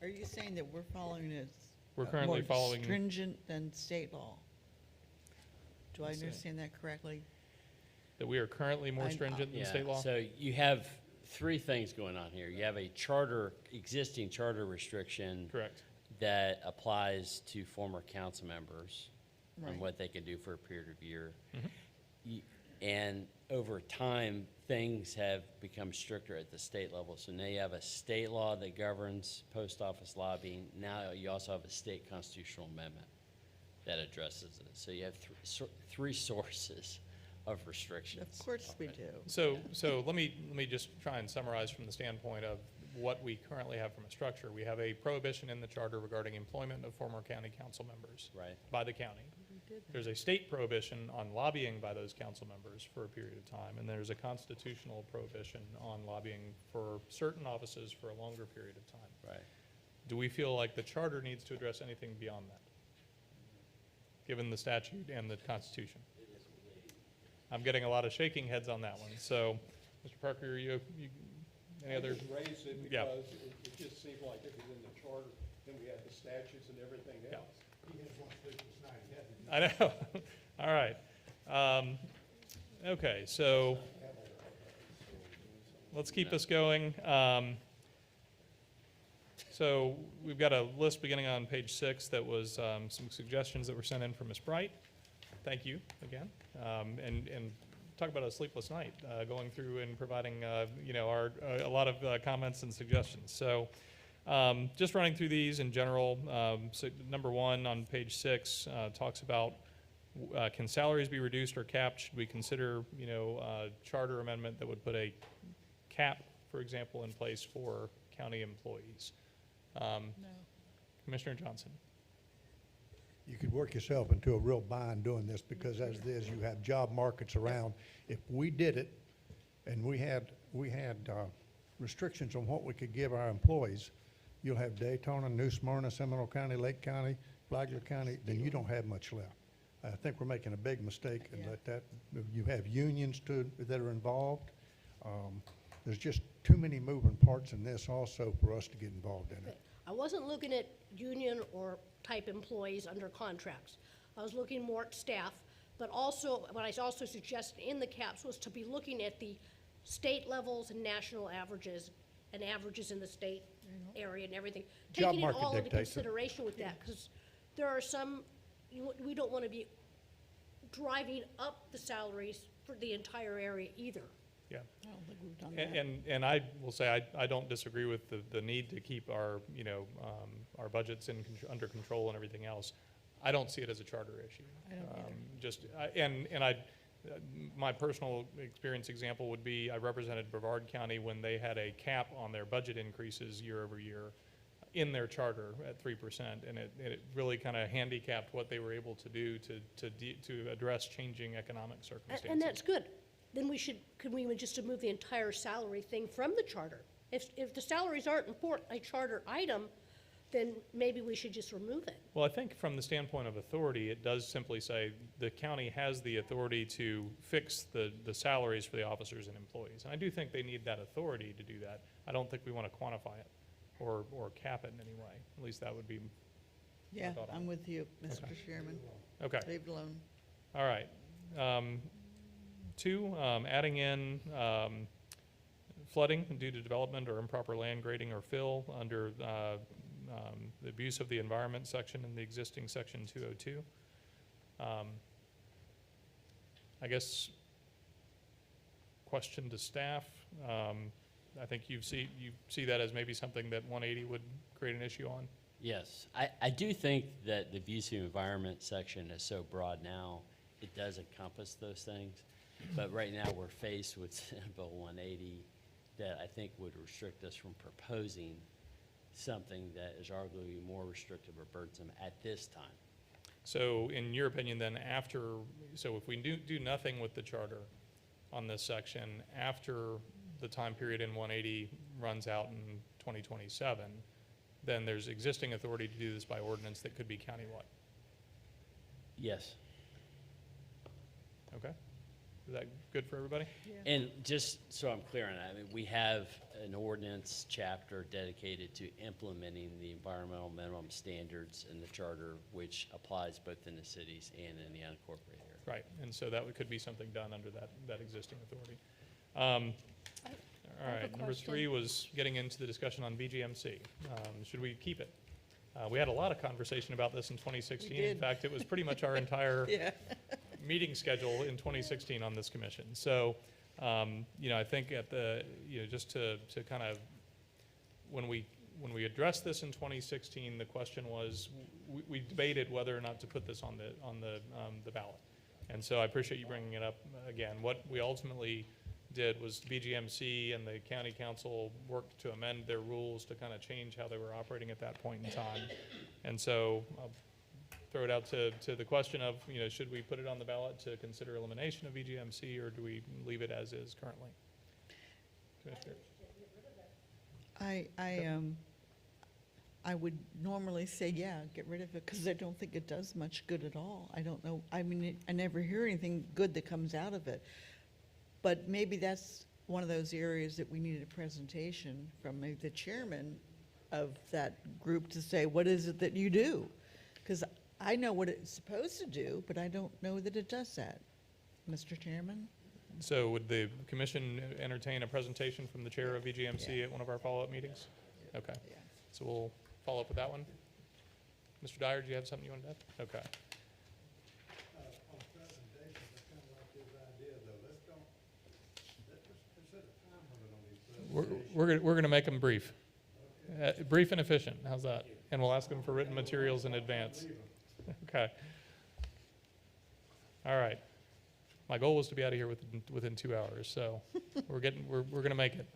Are you saying that we're following it?
We're currently
more
following.
stringent than state law? Do I
Let's see.
understand that correctly?
That we are currently more
I-
stringent than
Yeah,
state law?
so you have three things going on here. You have a charter, existing charter restriction.
Correct.
That applies to former council members
Right.
and what they can do for a period of year.
Mhm.
And over time, things have become stricter at the state level. So now you have a state law that governs post office lobbying. Now you also have a state constitutional amendment that addresses it. So you have three sources of restrictions.
Of course we do.
So let me just try and summarize from the standpoint of what we currently have from a structure. We have a prohibition in the charter regarding employment of former county council members.
Right.
By the county. There's a state prohibition on lobbying by those council members for a period of time, and there's a constitutional prohibition on lobbying for certain offices for a longer period of time.
Right.
Do we feel like the charter needs to address anything beyond that, given the statute and the Constitution? I'm getting a lot of shaking heads on that one. So, Mr. Parker, you any other?
I just raised it
Yeah.
because it just seemed like it was in the charter, then we had the statutes and everything
Yeah.
else. He had one sleepless night, he had to-
I know. All right. Okay, so let's keep this going. So we've got a list beginning on page 6 that was some suggestions that were sent in from Ms. Bright. Thank you again. And talk about a sleepless night, going through and providing, a lot of comments and suggestions. So just running through these in general, so number 1 on page 6 talks about can salaries be reduced or capped? Should we consider, a charter amendment that would put a cap, for example, in place for county employees?
No.
Commissioner Johnson.
You could work yourself into a real bind doing this because as it is, you have job markets around. If we did it and we had restrictions on what we could give our employees, you'll have Daytona, New Smyrna, Seminole County, Lake County, Flagler County, then you don't have much left. I think we're making a big mistake and
Yeah.
let that, you have unions that are involved. There's just too many moving parts in this also for us to get involved in it.
I wasn't looking at union or type employees under contracts. I was looking more at staff, but also, what I also suggested in the caps was to be looking at the state levels and national averages and averages in the state area and everything.
Job
Taking it
market
all into
dictates it.
consideration with that, because there are some, we don't want to be driving up the salaries for the entire area either.
Yeah.
I don't think we've done
And I will say, I don't disagree with the need to keep our, our budgets under control and everything else. I don't see it as a charter issue.
I don't
either. My personal experience example would be, I represented Brevard County when they had a cap on their budget increases year over year in their charter at 3%, and it really kind of handicapped what they were able to do to address changing economic circumstances.
And that's good. Then could we just move the entire salary thing from the charter? If the salaries aren't important, a charter item, then maybe we should just remove it.
Well, I think from the standpoint of authority, it does simply say the county has the authority to fix the salaries for the officers and employees. And I do think they need that authority to do that. I don't think we want to quantify it or cap it in any way. At least that would be my
Yeah,
thought on
I'm
it.
with you, Mr.
Okay.
Chairman.
Okay.
Leave it alone.
All right. 2, adding in flooding due to development or improper land grading or fill under the abuse of the environment section in the existing section 202. I guess question to staff. I think you see that as maybe something that 180 would create an issue on.
Yes, I do think that the abuse of environment section is so broad now, it does encompass those things. But right now, we're faced with Senate Bill 180 that I think would restrict us from proposing something that is arguably more restrictive or burdensome at this time.
So in your opinion then, so if we do nothing with the charter on this section, after the time period in 180 runs out in 2027, then there's existing authority to do this by ordinance that could be countywide?
Yes.
Okay. Is that good for everybody?
And just so I'm clear on that, I mean, we have an ordinance chapter dedicated to implementing the environmental minimum standards in the charter, which applies both in the cities and in the unincorporated area.
Right, and so that could be something done under that existing authority. All
I have a
right, number 3
question.
was getting into the discussion on VGMC. Should we keep it? We had a lot of conversation about this in 2016.
We did.
In fact, it was pretty much our entire
Yeah.
meeting schedule in 2016 on this commission. So, I think at the, just to kind of, when we addressed this in 2016, the question was, we debated whether or not to put this on the ballot. And so I appreciate you bringing it up again. What we ultimately did was BGMC and the county council worked to amend their rules to kind of change how they were operating at that point in time. And so I'll throw it out to the question of, should we put it on the ballot to consider elimination of VGMC, or do we leave it as is currently? Commissioner?
I would normally say, yeah, get rid of it, because I don't think it does much good at all. I don't know, I mean, I never hear anything good that comes out of it. But maybe that's one of those areas that we needed a presentation from maybe the chairman of that group to say, what is it that you do? Because I know what it's supposed to do, but I don't know that it does that. Mr. Chairman?
So would the commission entertain a presentation from the chair of VGMC at one of our follow-up meetings? Okay, so we'll follow up with that one. Mr. Dyer, do you have something you wanted to add? Okay.
On presentations, I kind of like this idea, though. Let's just set a time limit on these presentations.
We're gonna make them brief. Brief and efficient, how's that? And we'll ask them for written materials in advance. Okay. All right. My goal was to be out of here within 2 hours, so we're gonna make it.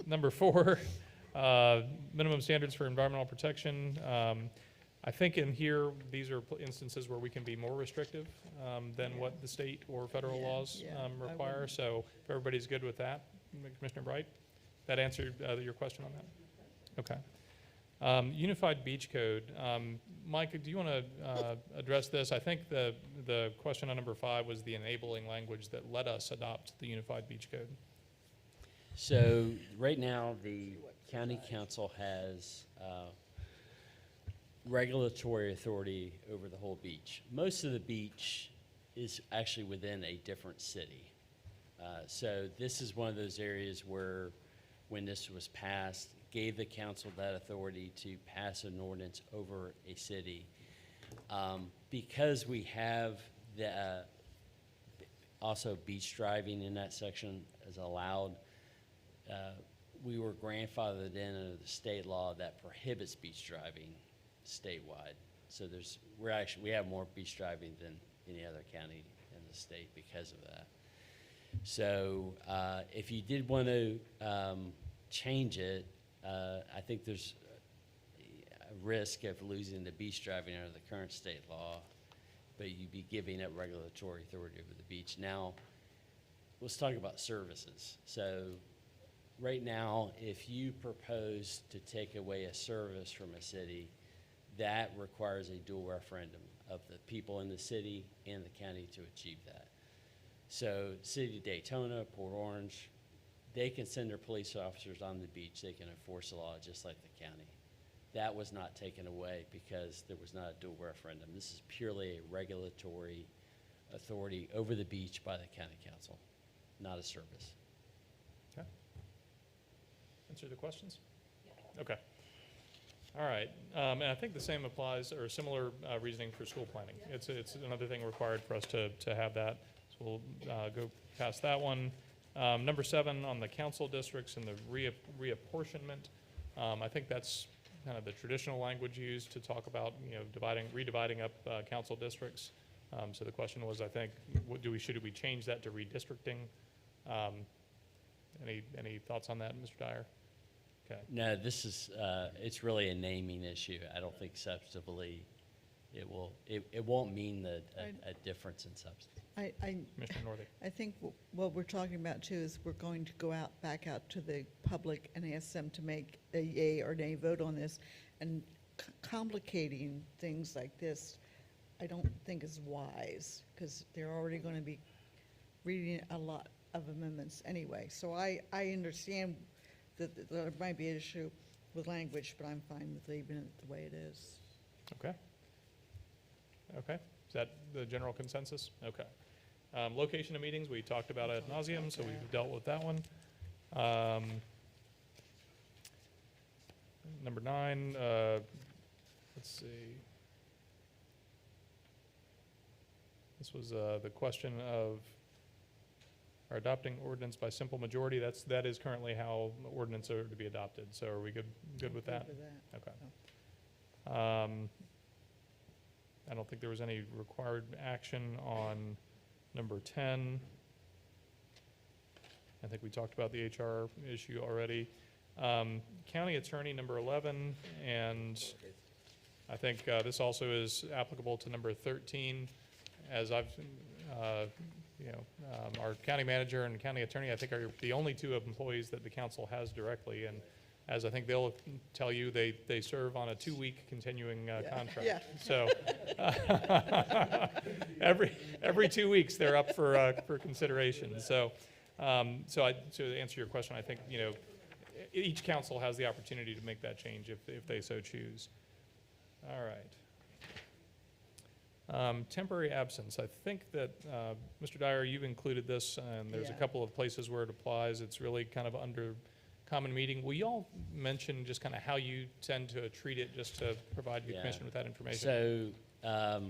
Number 4, minimum standards for environmental protection. I think in here, these are instances where we can be more restrictive than what the state or federal laws require. So if everybody's good with that, Commissioner Bright, that answered your question on that? Okay. Unified Beach Code. Mike, do you want to address this? I think the question on number 5 was the enabling language that let us adopt the Unified Beach Code.
So right now, the county council has regulatory authority over the whole beach. Most of the beach is actually within a different city. So this is one of those areas where, when this was passed, gave the council that authority to pass an ordinance over a city. Because we have the, also beach driving in that section is allowed, we were grandfathered in under the state law that prohibits beach driving statewide. So we have more beach driving than any other county in the state because of that. So if you did want to change it, I think there's a risk of losing the beach driving under the current state law, but you'd be giving it regulatory authority over the beach. Now, let's talk about services. So right now, if you propose to take away a service from a city, that requires a dual referendum of the people in the city and the county to achieve that. So City of Daytona, Port Orange, they can send their police officers on the beach. They can enforce the law just like the county. That was not taken away because there was not a dual referendum. This is purely a regulatory authority over the beach by the county council, not a service.
Okay. Answer the questions? Okay. All right. And I think the same applies, or similar reasoning for school planning. It's another thing required for us to have that. So we'll go past that one. Number 7 on the council districts and the reapportionment. I think that's kind of the traditional language used to talk about, redividing up council districts. So the question was, I think, should we change that to redistricting? Any thoughts on that, Mr. Dyer? Okay.
No, this is, it's really a naming issue. I don't think substantively it won't mean a difference in substance.
Commissioner Northey.
I think what we're talking about too is we're going to go back out to the public and ask them to make a yea or nay vote on this, and complicating things like this I don't think is wise, because they're already going to be reading a lot of amendments anyway. So I understand that there might be an issue with language, but I'm fine with leaving it the way it is.
Okay. Okay, is that the general consensus? Okay. Location of meetings, we talked about ad nauseum, so we've dealt with that one. Number 9, let's see. This was the question of are adopting ordinance by simple majority. That is currently how ordinance are to be adopted. So are we good with that? Okay. I don't think there was any required action on number 10. I think we talked about the HR issue already. County attorney, number 11, and I think this also is applicable to number 13. As I've, our county manager and county attorney, I think, are the only two employees that the council has directly. And as I think they'll tell you, they serve on a 2-week continuing contract.
Yeah.
So every 2 weeks they're up for consideration. So to answer your question, I think each council has the opportunity to make that change if they so choose. All right. Temporary absence. I think that Mr. Dyer, you've included this, and there's a couple of places where it applies. It's really kind of under common meeting. Will you all mention just kind of how you tend to treat it, just to provide the commission with that information?
So,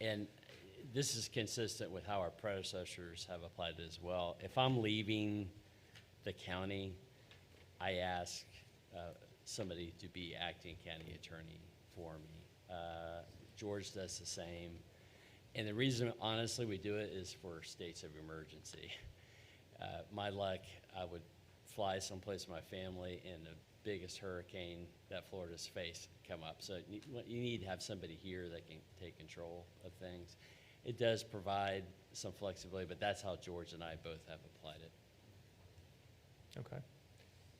and this is consistent with how our predecessors have applied it as well. If I'm leaving the county, I ask somebody to be acting county attorney for me. George does the same. And the reason, honestly, we do it is for states of emergency. My luck, I would fly someplace with my family and the biggest hurricane that Florida's faced come up. So you need to have somebody here that can take control of things. It does provide some flexibility, but that's how George and I both have applied it.
Okay.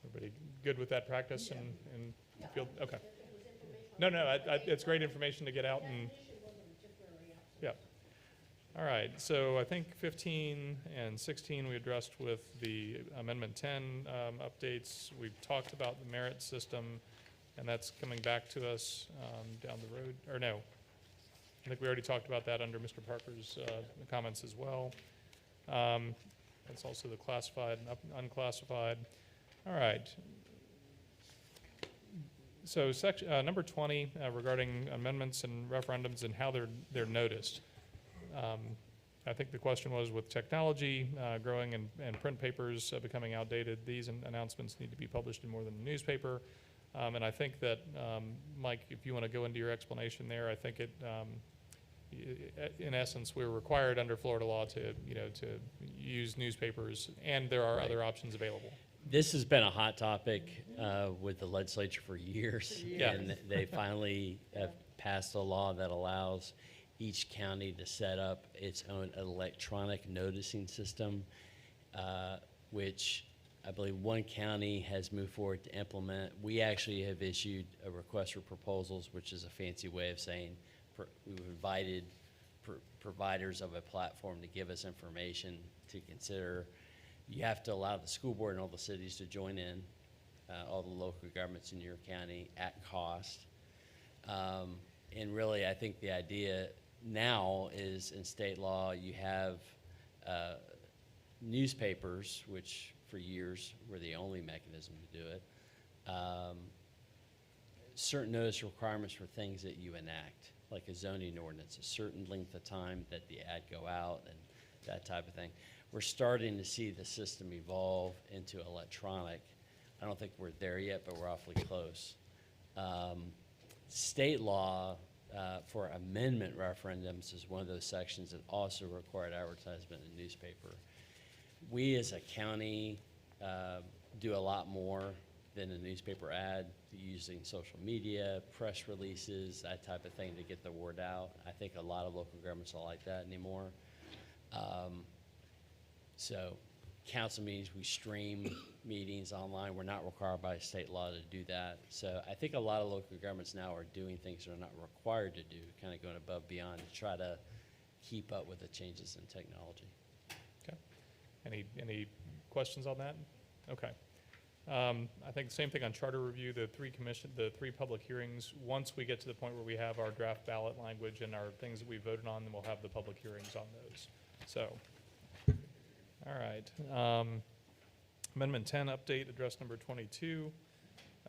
Everybody good with that practice and feel, okay. No, it's great information to get out and, yeah. All right, so I think 15 and 16 we addressed with the Amendment 10 updates. We've talked about the merit system, and that's coming back to us down the road, or no. I think we already talked about that under Mr. Parker's comments as well. That's also the classified and unclassified. All right. So number 20 regarding amendments and referendums and how they're noticed. I think the question was, with technology growing and print papers becoming outdated, these announcements need to be published in more than a newspaper. And I think that, Mike, if you want to go into your explanation there, I think in essence, we're required under Florida law to use newspapers, and there are other options available.
This has been a hot topic with the legislature for years.
Yeah.
And they finally have passed a law that allows each county to set up its own electronic noticing system, which I believe one county has moved forward to implement. We actually have issued a request for proposals, which is a fancy way of saying we've invited providers of a platform to give us information to consider. You have to allow the school board and all the cities to join in, all the local governments in your county at cost. And really, I think the idea now is in state law, you have newspapers, which for years were the only mechanism to do it, certain notice requirements for things that you enact, like a zoning ordinance, a certain length of time that the ad go out and that type of thing. We're starting to see the system evolve into electronic. I don't think we're there yet, but we're awfully close. State law for amendment referendums is one of those sections that also required advertisement in the newspaper. We as a county do a lot more than a newspaper ad, using social media, press releases, that type of thing to get the word out. I think a lot of local governments are like that anymore. So council meetings, we stream meetings online. We're not required by state law to do that. So I think a lot of local governments now are doing things they're not required to do, kind of going above beyond to try to keep up with the changes in technology.
Okay. Any questions on that? Okay. I think the same thing on charter review, the three public hearings. Once we get to the point where we have our draft ballot language and our things that we voted on, then we'll have the public hearings on those. So, all right. Amendment 10, update, address number 22.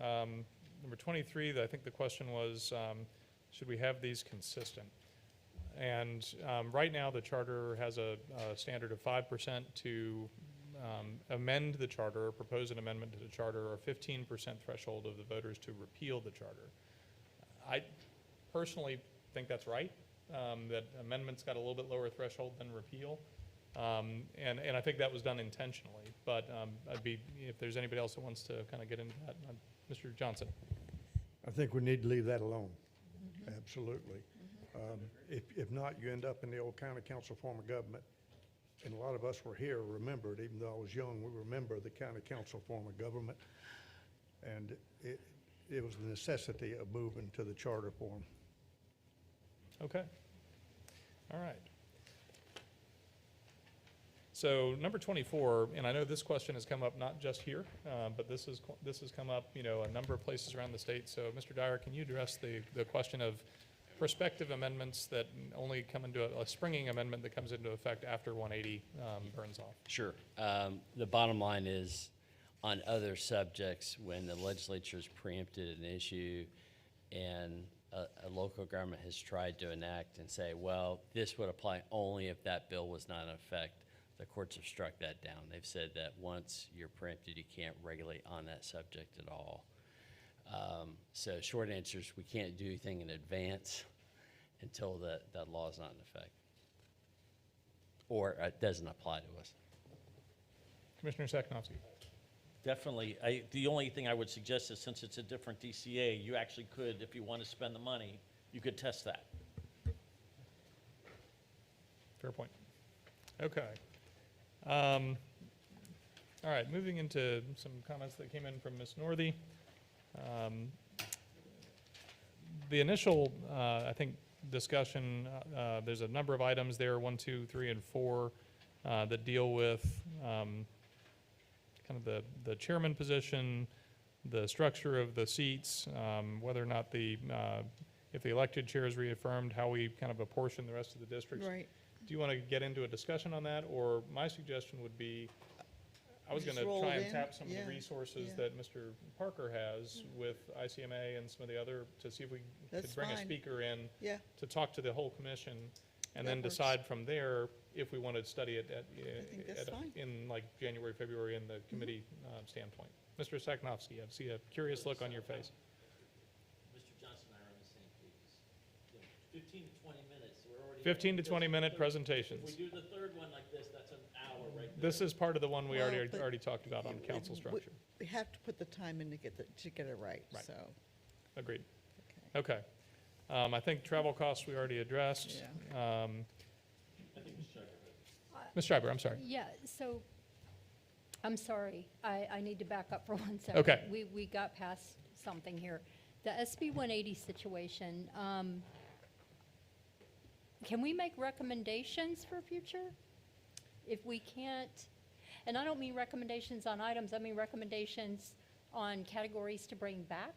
Number 23, I think the question was, should we have these consistent? And right now, the charter has a standard of 5% to amend the charter or propose an amendment to the charter, or 15% threshold of the voters to repeal the charter. I personally think that's right, that amendments got a little bit lower threshold than repeal. And I think that was done intentionally. But if there's anybody else that wants to kind of get into that, Mr. Johnson.
I think we need to leave that alone. Absolutely. If not, you end up in the old county council form of government. And a lot of us were here, remembered, even though I was young, we remember the county council form of government. And it was the necessity of moving to the charter form.
Okay. All right. So number 24, and I know this question has come up not just here, but this has come up, a number of places around the state. So Mr. Dyer, can you address the question of prospective amendments that only come into a springing amendment that comes into effect after 180 burns off?
Sure. The bottom line is, on other subjects, when the legislature's preempted an issue and a local government has tried to enact and say, well, this would apply only if that bill was not in effect, the courts have struck that down. They've said that once you're preempted, you can't regulate on that subject at all. So short answer is we can't do anything in advance until that law is not in effect, or it doesn't apply to us.
Commissioner Sakonovsky.
Definitely. The only thing I would suggest is, since it's a different DCA, you actually could, if you want to spend the money, you could test that.
Fair point. Okay. All right, moving into some comments that came in from Ms. Northey. The initial, I think, discussion, there's a number of items there, 1, 2, 3, and 4, that deal with kind of the chairman position, the structure of the seats, whether or not if the elected chair is reaffirmed, how we kind of apportion the rest of the districts.
Right.
Do you want to get into a discussion on that, or my suggestion would be, I was going
Just
to
roll
try
it
and
in?
tap some of
Yeah,
the resources
yeah.
that Mr. Parker has with ICMA and some of the other, to see if we
That's
could bring a
fine.
speaker in
Yeah.
to talk to the whole commission, and
That
then
works.
decide from there if we want to study it
think that's fine.
in like January, February in the committee standpoint. Mr. Sakonovsky, I see a curious look on your face.
Mr. Johnson and I are on the same page. 15 to 20 minutes, we're already.
15 to 20-minute presentations.
If we do the third one like this, that's an hour right there.
This is part of the one we
Well,
already
but
talked about on council structure.
We have to put the time in to get it right,
Right.
so.
Agreed. Okay. I think travel costs we already addressed.
Yeah.
Ms. Schreiber, I'm sorry.
Yeah, so, I'm sorry, I need to back up for 1 second.
Okay.
We got past something here. The SB 180 situation, can we make recommendations for future? If we can't, and I don't mean recommendations on items, I mean recommendations on categories to bring back?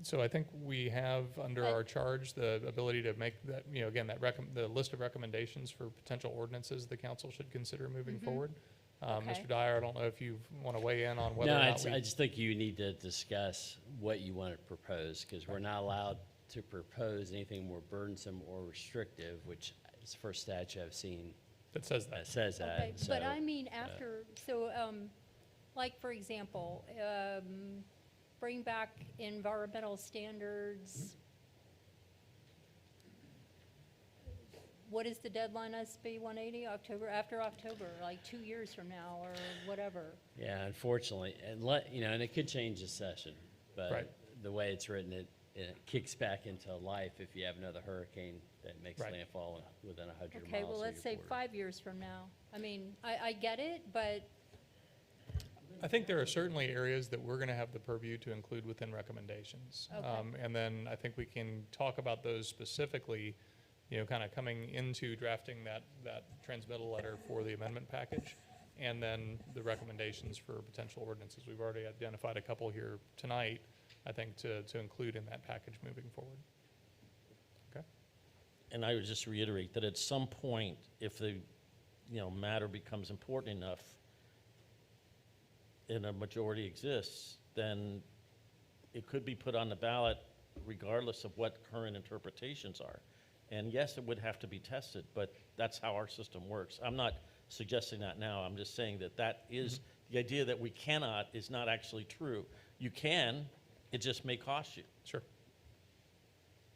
So I think we have under
But-
our charge the ability to make that, again, the list of recommendations for potential ordinances the council should consider moving forward.
Okay.
Mr. Dyer, I don't know if you want to weigh in on whether
No,
or not
I just think you need to discuss what you want to propose, because we're not allowed to propose anything more burdensome or restrictive, which is the first statute I've seen
that says that.
that says that.
Okay, but
So,
I mean after, like, for example, bring back environmental standards. What is the deadline, SB 180, after October, like 2 years from now, or whatever?
Yeah, unfortunately, and and it could change this session, but
Right.
the way it's written, it kicks back into life if you have another hurricane that makes
Right.
landfall within 100 miles
Okay, well,
of
let's
your
say
border.
5 years from now. I mean, I get it, but
I think there are certainly areas that we're going to have the purview to include within recommendations.
Okay.
And then I think we can talk about those specifically kind of coming into drafting that transmittal letter for the amendment package, and then the recommendations for potential ordinances. We've already identified a couple here tonight, I think, to include in that package moving forward. Okay?
And I would just reiterate that at some point, if the, matter becomes important enough and a majority exists, then it could be put on the ballot regardless of what current interpretations are. And yes, it would have to be tested, but that's how our system works. I'm not suggesting that now. I'm just saying that is, the idea that we cannot is not actually true. You can, it just may cost you.
Sure.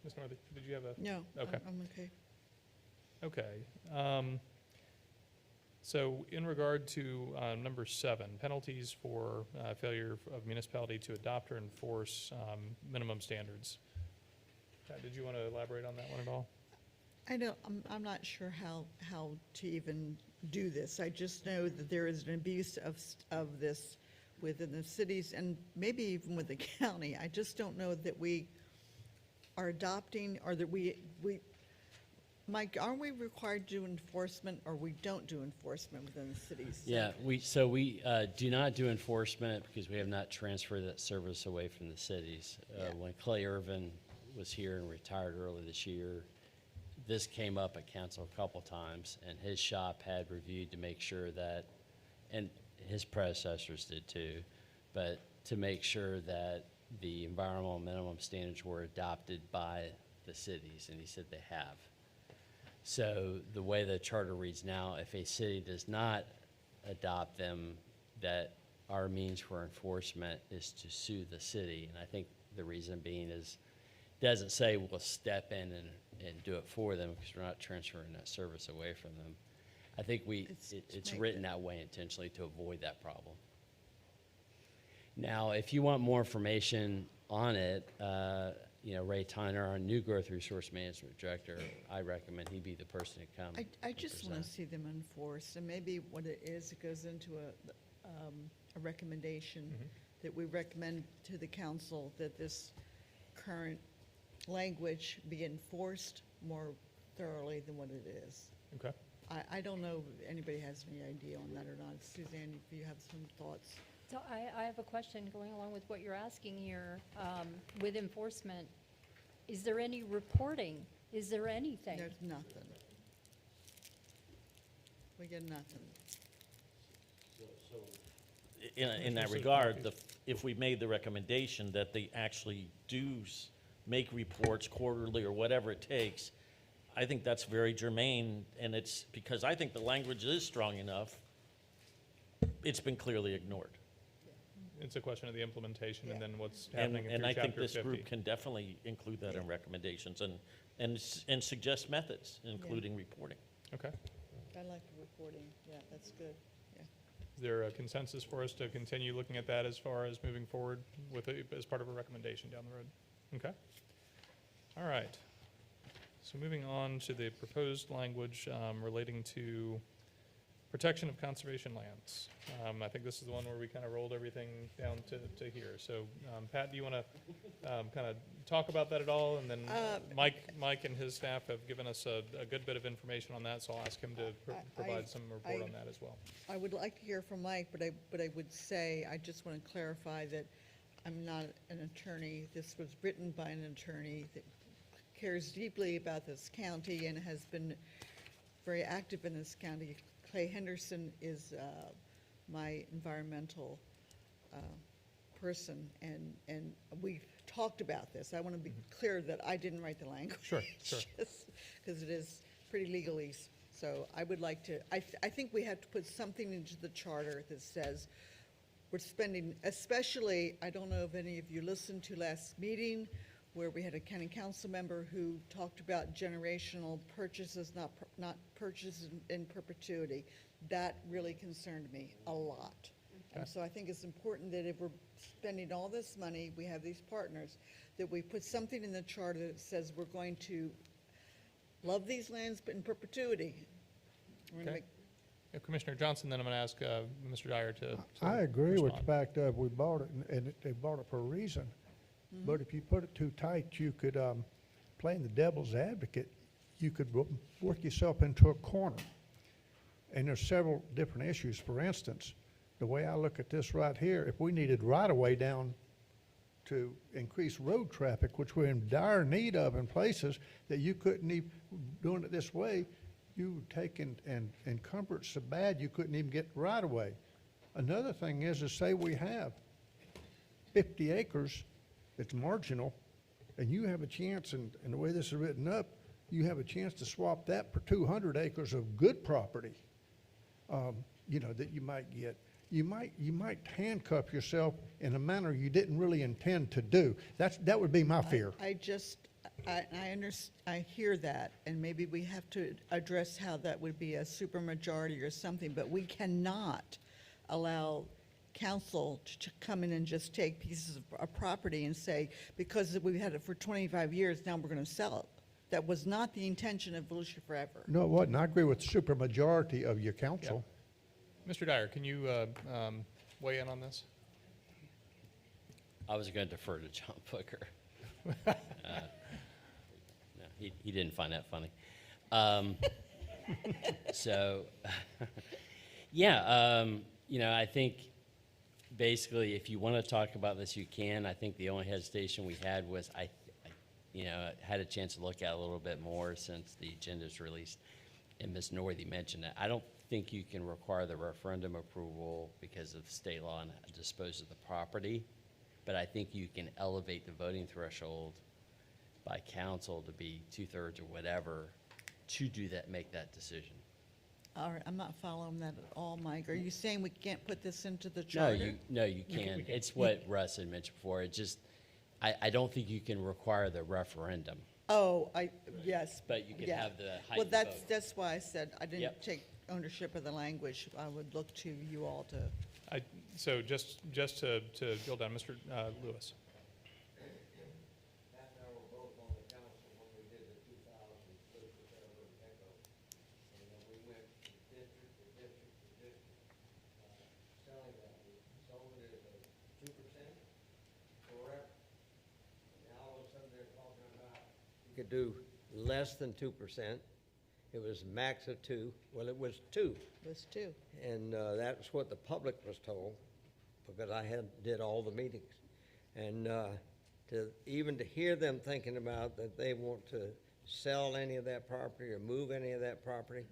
Ms. Northey, did you have a?
No,
Okay.
I'm okay.
Okay. So in regard to number 7, penalties for failure of municipality to adopt or enforce minimum standards. Did you want to elaborate on that one at all?
I know, I'm not sure how to even do this. I just know that there is an abuse of this within the cities and maybe even with the county. I just don't know that we are adopting, or that we Mike, aren't we required to do enforcement, or we don't do enforcement within the cities?
Yeah, we do not do enforcement because we have not transferred that service away from the cities. When Clay Irvin was here and retired early this year, this came up at council a couple times, and his shop had reviewed to make sure that, and his predecessors did too, but to make sure that the environmental minimum standards were adopted by the cities, and he said they have. So the way the charter reads now, if a city does not adopt them, that our means for enforcement is to sue the city. And I think the reason being is, it doesn't say we'll step in and do it for them because we're not transferring that service away from them. I think it's written that way intentionally to avoid that problem. Now, if you want more information on it, Ray Tyner, our new growth resource management director, I recommend he be the person to come.
I just want to see them enforced, and maybe what it is, it goes into a recommendation that we recommend to the council that this current language be enforced more thoroughly than what it is.
Okay.
I don't know if anybody has any idea on that or not. Suzanne, if you have some thoughts.
So I have a question going along with what you're asking here. With enforcement, is there any reporting? Is there anything?
There's nothing. We get nothing.
In that regard, if we made the recommendation that they actually do make reports quarterly or whatever it takes, I think that's very germane, and it's because I think the language is strong enough. It's been clearly ignored.
It's a question of the implementation and then what's happening
And
through
I think
Chapter
this
50.
group can definitely include that in recommendations and suggest methods, including reporting.
Okay.
I like the reporting. Yeah, that's good. Yeah.
Is there a consensus for us to continue looking at that as far as moving forward with as part of a recommendation down the road? Okay. All right. So moving on to the proposed language relating to protection of conservation lands. I think this is the one where we kind of rolled everything down to here. So Pat, do you want to kind of talk about that at all? And then Mike and his staff have given us a good bit of information on that, so I'll ask him to provide some report on that as well.
I would like to hear from Mike, but I would say, I just want to clarify that I'm not an attorney. This was written by an attorney that cares deeply about this county and has been very active in this county. Clay Henderson is my environmental person, and we've talked about this. I want to be clear that I didn't write the language.
Sure.
Because it is pretty legalese. So I would like to, I think we have to put something into the charter that says we're spending, especially, I don't know if any of you listened to last meeting where we had a county council member who talked about generational purchases, not purchases in perpetuity. That really concerned me a lot. And so I think it's important that if we're spending all this money, we have these partners, that we put something in the charter that says we're going to love these lands but in perpetuity. We're gonna make
Commissioner Johnson, then I'm going to ask Mr. Dyer to
I agree with the
respond.
fact that we bought it, and they bought it for a reason. But if you put it too tight, you could, playing the devil's advocate, you could work yourself into a corner. And there's several different issues. For instance, the way I look at this right here, if we needed right-of-way down to increase road traffic, which we're in dire need of in places that you couldn't even, doing it this way, you take and encumber it so bad you couldn't even get right-of-way. Another thing is say we have 50 acres that's marginal, and you have a chance, and the way this is written up, you have a chance to swap that for 200 acres of good property, you know, that you might get. You might handcuff yourself in a manner you didn't really intend to do. That would be my fear.
I hear that, and maybe we have to address how that would be a supermajority or something, but we cannot allow council to come in and just take pieces of property and say, because we've had it for 25 years, now we're going to sell it. That was not the intention of Volusia Forever.
No, it wasn't. I agree with the supermajority of your council.
Yeah. Mr. Dyer, can you weigh in on this?
I was going to defer to John Booker. No, he didn't find that funny. So, yeah, you know, I think basically if you want to talk about this, you can. I think the only hesitation we had was you know, had a chance to look at it a little bit more since the agenda's released, and Ms. Northey mentioned it. I don't think you can require the referendum approval because of state law and dispose of the property, but I think you can elevate the voting threshold by council to be 2/3 or whatever to do that, make that decision.
All right, I'm not following that at all, Mike. Are you saying we can't put this into the charter?
No, you can. It's what Russ had mentioned before. It just, I don't think you can require the referendum.
Oh, yes.
But you can
yeah.
have the height
Well,
of vote.
that's why I said I didn't
Yep.
take ownership of the language. I would look to you all to.
So just to drill down, Mr. Lewis.
Could do less than 2%. It was max of 2. Well, it was 2.
It was 2.
And that's what the public was told, because I did all the meetings. And even to hear them thinking about that they want to sell any of that property or move any of that property,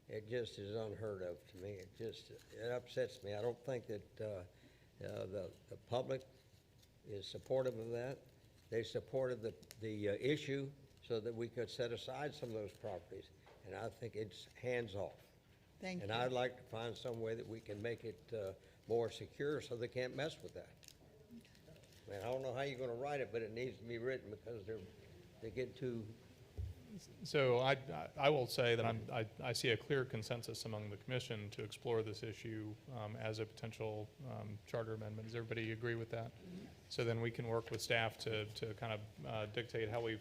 it just is unheard of to me. It upsets me. I don't think that the public is supportive of that. They supported the issue so that we could set aside some of those properties. And I think it's hands-off.
Thank you.
And I'd like to find some way that we can make it more secure so they can't mess with that. I mean, I don't know how you're gonna write it, but it needs to be written because they get too.
So I will say that I see a clear consensus among the commission to explore this issue as a potential charter amendment. Does everybody agree with that? So then we can work with staff to kind of dictate how we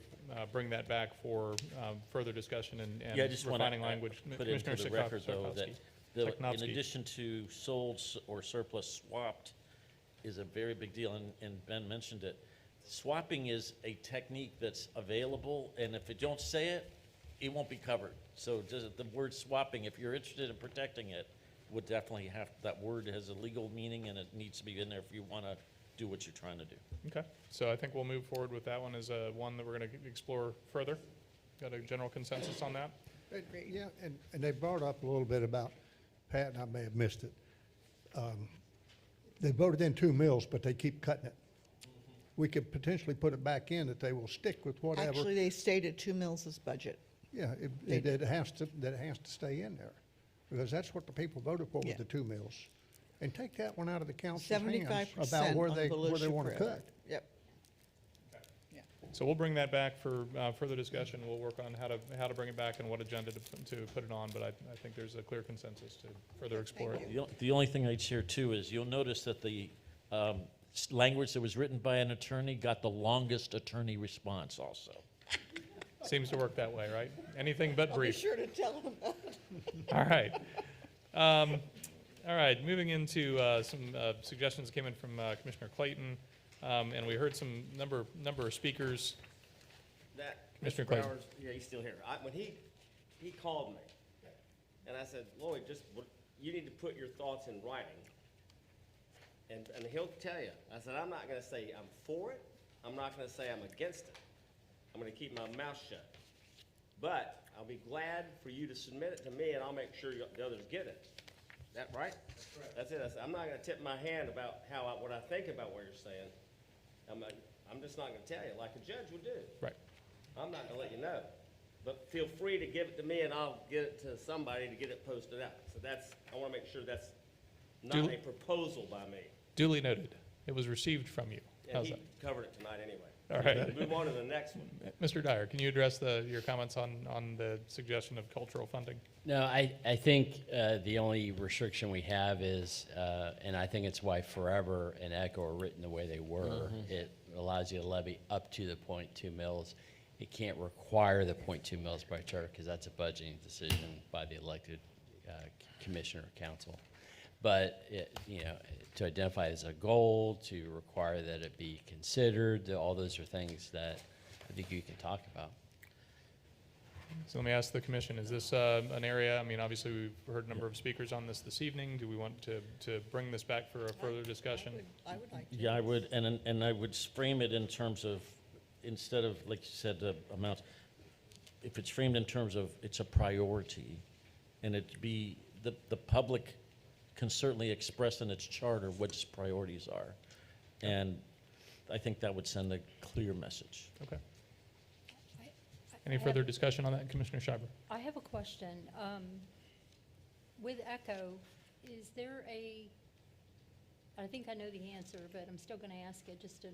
bring that back for further discussion and
Yeah, I just want
refining
to
language.
put into the
Commissioner
record, though, that in
Seknowski.
addition to sold or surplus, swapped is a very big deal, and Ben mentioned it. Swapping is a technique that's available, and if you don't say it, it won't be covered. So just the word swapping, if you're interested in protecting it, would definitely have, that word has a legal meaning, and it needs to be in there if you want to do what you're trying to do.
Okay, so I think we'll move forward with that one as one that we're going to explore further. Got a general consensus on that?
Yeah, and they brought up a little bit about, Pat, and I may have missed it. They voted in 2 mills, but they keep cutting it. We could potentially put it back in that they will stick with whatever.
Actually, they stayed at 2 mills' budget.
Yeah, it has to stay in there, because that's what the people voted for with the 2 mills. And take that one out of the council's hands
75%
about where
on
they
Volusia
want to
Forever.
cut.
Yep.
So we'll bring that back for further discussion. We'll work on how to bring it back and what agenda to put it on, but I think there's a clear consensus to further explore it.
The only thing I'd share too is you'll notice that the language that was written by an attorney got the longest attorney response also.
Seems to work that way, right? Anything but brief.
I'll be sure to tell them that.
All right. All right, moving into some suggestions came in from Commissioner Clayton, and we heard some number of speakers. Commissioner Clayton.
Bowers, yeah, he's still here. When he called me, and I said, Lloyd, you need to put your thoughts in writing. And he'll tell you. I said, I'm not gonna say I'm for it. I'm not gonna say I'm against it. I'm gonna keep my mouth shut. But I'll be glad for you to submit it to me, and I'll make sure the others get it. That right? That's right. That's it. I said, I'm not gonna tip my hand about what I think about what you're saying. I'm just not gonna tell you like a judge would do.
Right.
I'm not gonna let you know. But feel free to give it to me, and I'll get it to somebody to get it posted out. So I wanna make sure that's not a proposal by me.
Duly noted. It was received from you.
And
How's
he
that?
covered it tonight anyway.
All right.
Move on to the next one.
Mr. Dyer, can you address your comments on the suggestion of cultural funding?
No, I think the only restriction we have is, and I think it's why Forever and Echo are written the way they were. It allows you to levy up to the 0.2 mils. It can't require the 0.2 mils by charter because that's a budgeting decision by the elected commissioner or council. But to identify as a goal, to require that it be considered, all those are things that I think you can talk about.
So let me ask the commission, is this an area, I mean, obviously we've heard a number of speakers on this evening. Do we want to bring this back for a further discussion?
I would like to.
Yeah, I would, and I would frame it in terms of, instead of, like you said, the amounts, if it's framed in terms of it's a priority, and it be, the public can certainly express in its charter what its priorities are. And I think that would send a clear message.
Okay. Any further discussion on that, Commissioner Schreiber?
I have a question. With Echo, is there I think I know the answer, but I'm still going to ask it just to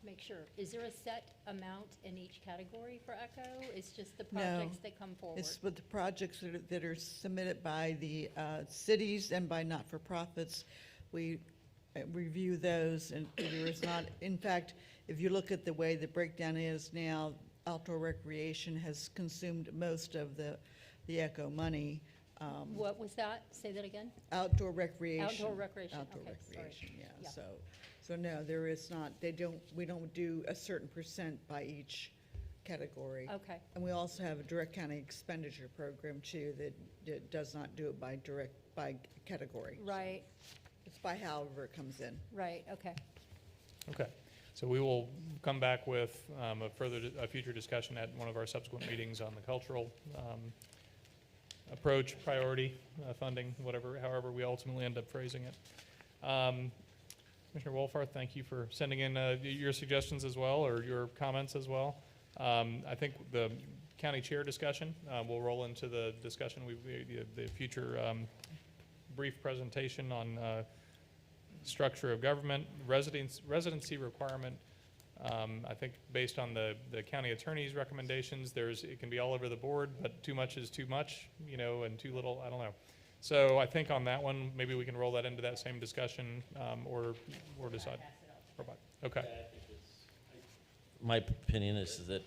make sure. Is there a set amount in each category for Echo? It's just the projects that come forward?
It's with the projects that are submitted by the cities and by not-for-profits. We review those, and there is not, in fact, if you look at the way the breakdown is now, outdoor recreation has consumed most of the Echo money.
What was that? Say that again?
Outdoor recreation.
Outdoor recreation,
Outdoor
okay,
recreation,
sorry.
yeah. So no, there is not, we don't do a certain percent by each category.
Okay.
And we also have a direct county expenditure program too that does not do it by category.
Right.
It's by however it comes in.
Right, okay.
Okay. So we will come back with a future discussion at one of our subsequent meetings on the cultural approach, priority, funding, however we ultimately end up phrasing it. Commissioner Wolfarth, thank you for sending in your suggestions as well, or your comments as well. I think the county chair discussion will roll into the discussion, the future brief presentation on structure of government, residency requirement. I think based on the county attorney's recommendations, it can be all over the board, but too much is too much, and too little, I don't know. So I think on that one, maybe we can roll that into that same discussion, or decide. Okay.
My opinion is that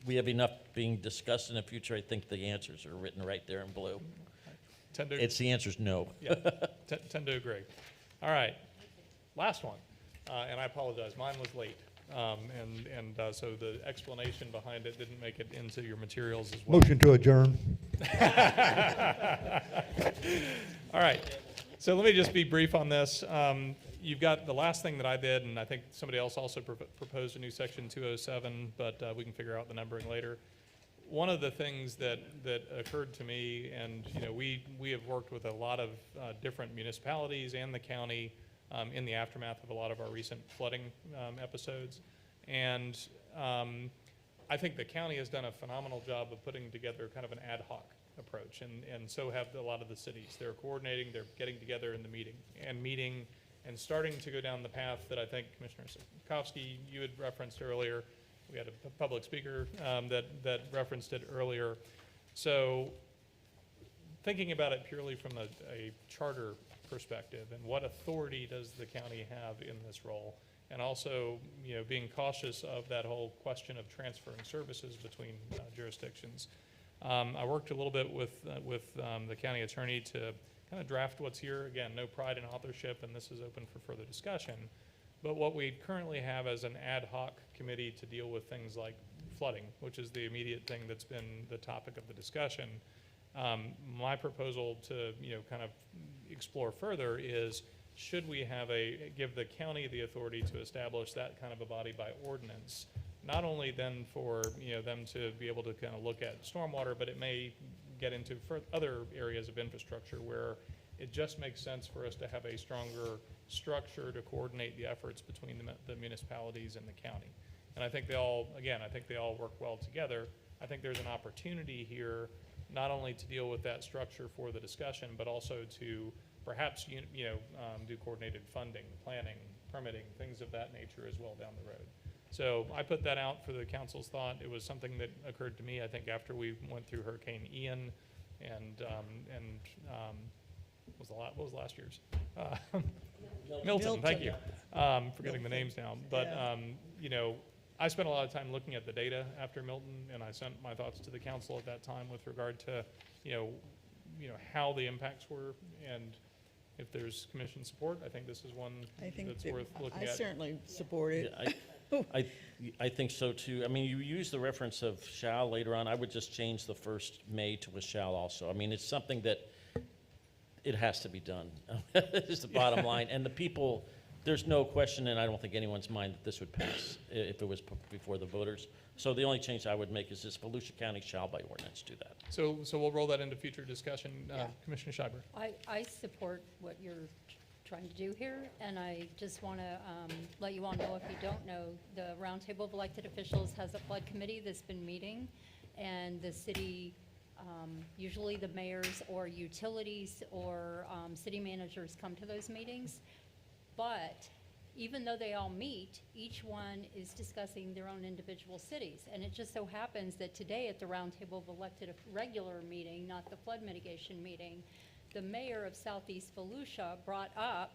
we have enough being discussed in the future. I think the answers are written right there in blue. It's the answer's no.
Yeah, tend to agree. All right, last one, and I apologize, mine was late, so the explanation behind it didn't make it into your materials as well.
Motion to adjourn.
All right, so let me just be brief on this. You've got the last thing that I did, and I think somebody else also proposed a new section 207, but we can figure out the numbering later. One of the things that occurred to me, and we have worked with a lot of different municipalities and the county in the aftermath of a lot of our recent flooding episodes, and I think the county has done a phenomenal job of putting together kind of an ad hoc approach, and so have a lot of the cities. They're coordinating, they're getting together in the meeting and starting to go down the path that I think Commissioner Sikowski, you had referenced earlier. We had a public speaker that referenced it earlier. So thinking about it purely from a charter perspective, and what authority does the county have in this role, and also being cautious of that whole question of transferring services between jurisdictions. I worked a little bit with the county attorney to kind of draft what's here. Again, no pride in authorship, and this is open for further discussion. But what we currently have as an ad hoc committee to deal with things like flooding, which is the immediate thing that's been the topic of the discussion. My proposal to, kind of explore further is, should we have give the county the authority to establish that kind of a body by ordinance? Not only then for, them to be able to kind of look at stormwater, but it may get into other areas of infrastructure where it just makes sense for us to have a stronger structure to coordinate the efforts between the municipalities and the county. And I think they all work well together. I think there's an opportunity here not only to deal with that structure for the discussion, but also to perhaps, do coordinated funding, planning, permitting, things of that nature as well down the road. So I put that out for the council's thought. It was something that occurred to me, I think, after we went through Hurricane Ian and what was last year's? Milton, thank you. Forgetting the names now. But, I spent a lot of time looking at the data after Milton, and I sent my thoughts to the council at that time with regard to, how the impacts were, and if there's commission support, I think this is one that's worth looking at.
I certainly support it.
Yeah, I think so too. I mean, you use the reference of shall later on. I would just change the first may to a shall also. I mean, it's something that it has to be done. Is the bottom line. And the people, there's no question, and I don't think anyone's mind that this would pass if it was before the voters. So the only change I would make is this: Volusia County shall by ordinance do that.
So we'll roll that into future discussion. Commissioner Schreiber.
I support what you're trying to do here, and I just want to let you all know, if you don't know, the Roundtable of Elected Officials has a flood committee that's been meeting, and the city, usually the mayors or utilities or city managers come to those meetings, but even though they all meet, each one is discussing their own individual cities. And it just so happens that today at the Roundtable of Elected regular meeting, not the flood mitigation meeting, the mayor of Southeast Volusia brought up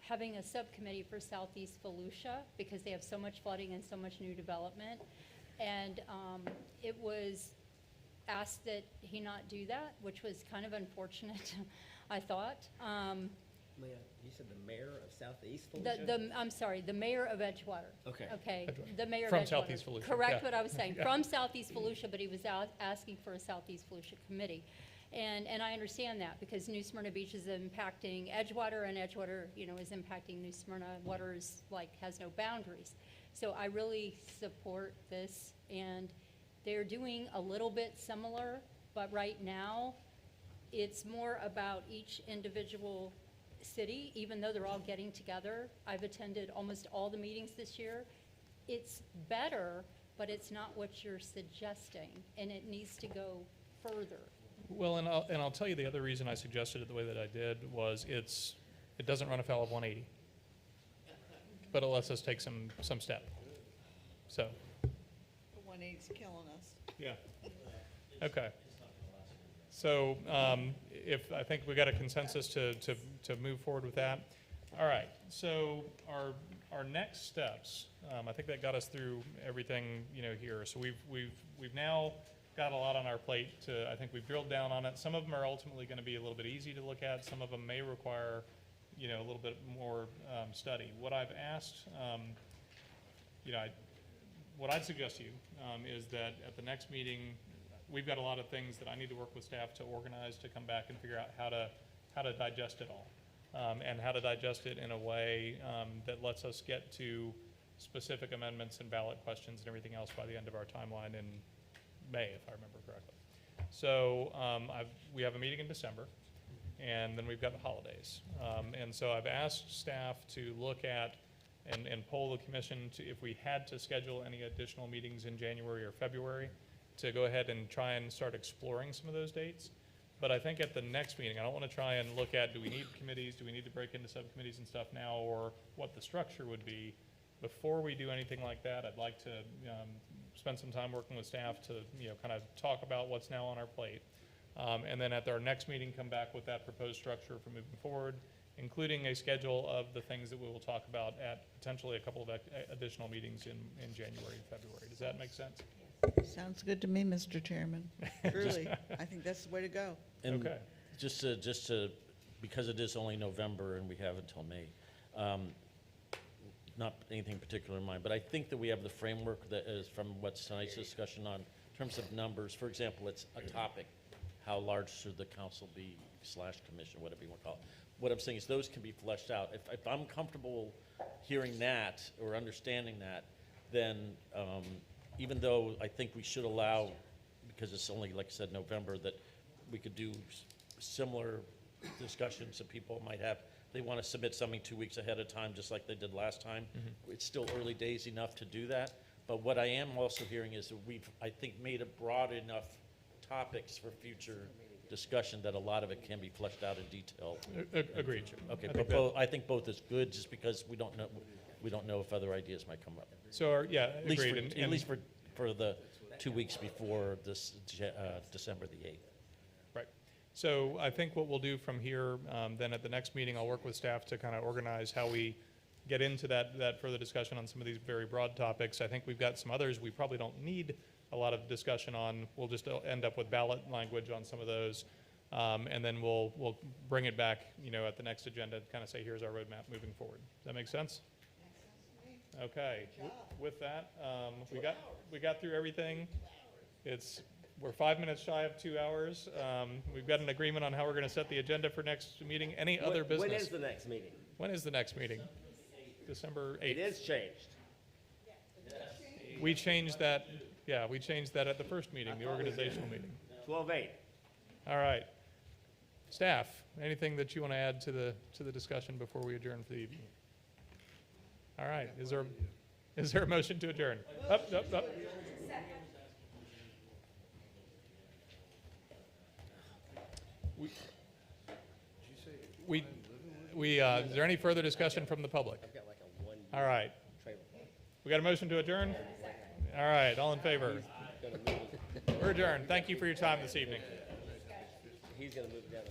having a subcommittee for Southeast Volusia because they have so much flooding and so much new development. And it was asked that he not do that, which was kind of unfortunate, I thought.
Leah, you said the mayor of Southeast Volusia?
I'm sorry, the mayor of Edgewater.
Okay.
Okay, the mayor of
From
Edgewater.
Southeast Volusia,
Correct
yeah.
what I was saying,
Yeah.
from Southeast Volusia, but he was asking for a Southeast Volusia committee. And I understand that, because New Smyrna Beach is impacting Edgewater, and Edgewater, is impacting New Smyrna. Water is has no boundaries. So I really support this, and they're doing a little bit similar, but right now, it's more about each individual city, even though they're all getting together. I've attended almost all the meetings this year. It's better, but it's not what you're suggesting, and it needs to go further.
Well, and I'll tell you the other reason I suggested it the way that I did was it doesn't run afoul of 180, but it lets us take some step. So.
The 180's killing us.
Yeah. Okay. So if I think we got a consensus to move forward with that. All right. So our next steps, I think that got us through everything here. So we've now got a lot on our plate. I think we've drilled down on it. Some of them are ultimately going to be a little bit easy to look at. Some of them may require a little bit more study. What I've asked, what I'd suggest to you is that at the next meeting, we've got a lot of things that I need to work with staff to organize to come back and figure out how to digest it all, and how to digest it in a way that lets us get to specific amendments and ballot questions and everything else by the end of our timeline in May, if I remember correctly. So we have a meeting in December, and then we've got the holidays. And so I've asked staff to look at and poll the commission to, if we had to schedule any additional meetings in January or February, to go ahead and try and start exploring some of those dates. But I think at the next meeting, I don't want to try and look at, do we need committees, do we need to break into subcommittees and stuff now, or what the structure would be. Before we do anything like that, I'd like to spend some time working with staff to kind of talk about what's now on our plate. And then at our next meeting, come back with that proposed structure for moving forward, including a schedule of the things that we will talk about at potentially a couple of additional meetings in January and February. Does that make sense?
Sounds good to me, Mr. Chairman. Really, I think that's the way to go.
And
Okay.
just to, because it is only November and we have until May, not anything particular in mind, but I think that we have the framework that is from what's tonight's discussion on, in terms of numbers. For example, it's a topic, how large should the council be / commission, whatever you want to call it. What I'm saying is those can be fleshed out. If I'm comfortable hearing that or understanding that, then even though I think we should allow, because it's only, like I said, November, that we could do similar discussions that people might have. They want to submit something 2 weeks ahead of time, just like they did last time. It's still early days enough to do that. But what I am also hearing is that we've, I think, made a broad enough topics for future discussion that a lot of it can be fleshed out in detail.
Agreed.
Okay,
I
but
think that-
I think both is good, just because we don't know if other ideas might come up.
So, yeah,
At least
agreed.
for- At least for the 2 weeks before this, December the 8th.
Right. So I think what we'll do from here, then at the next meeting, I'll work with staff to kind of organize how we get into that further discussion on some of these very broad topics. I think we've got some others we probably don't need a lot of discussion on. We'll just end up with ballot language on some of those. And then we'll bring it back, at the next agenda and kind of say, here's our roadmap moving forward. Does that make sense? Okay. With that, we got through everything. We're 5 minutes shy of 2 hours. We've got an agreement on how we're going to set the agenda for next meeting. Any other business?
When is the next meeting?
When is the next meeting? December 8th.
It is changed.
We changed that, we changed that at the first meeting, the organizational meeting.
12/8.
All right. Staff, anything that you want to add to the discussion before we adjourn for the evening? All right. Is there a motion to adjourn? Up. Is there any further discussion from the public? All right. We got a motion to adjourn? All right, all in favor? We're adjourned. Thank you for your time this evening.
He's going to move down.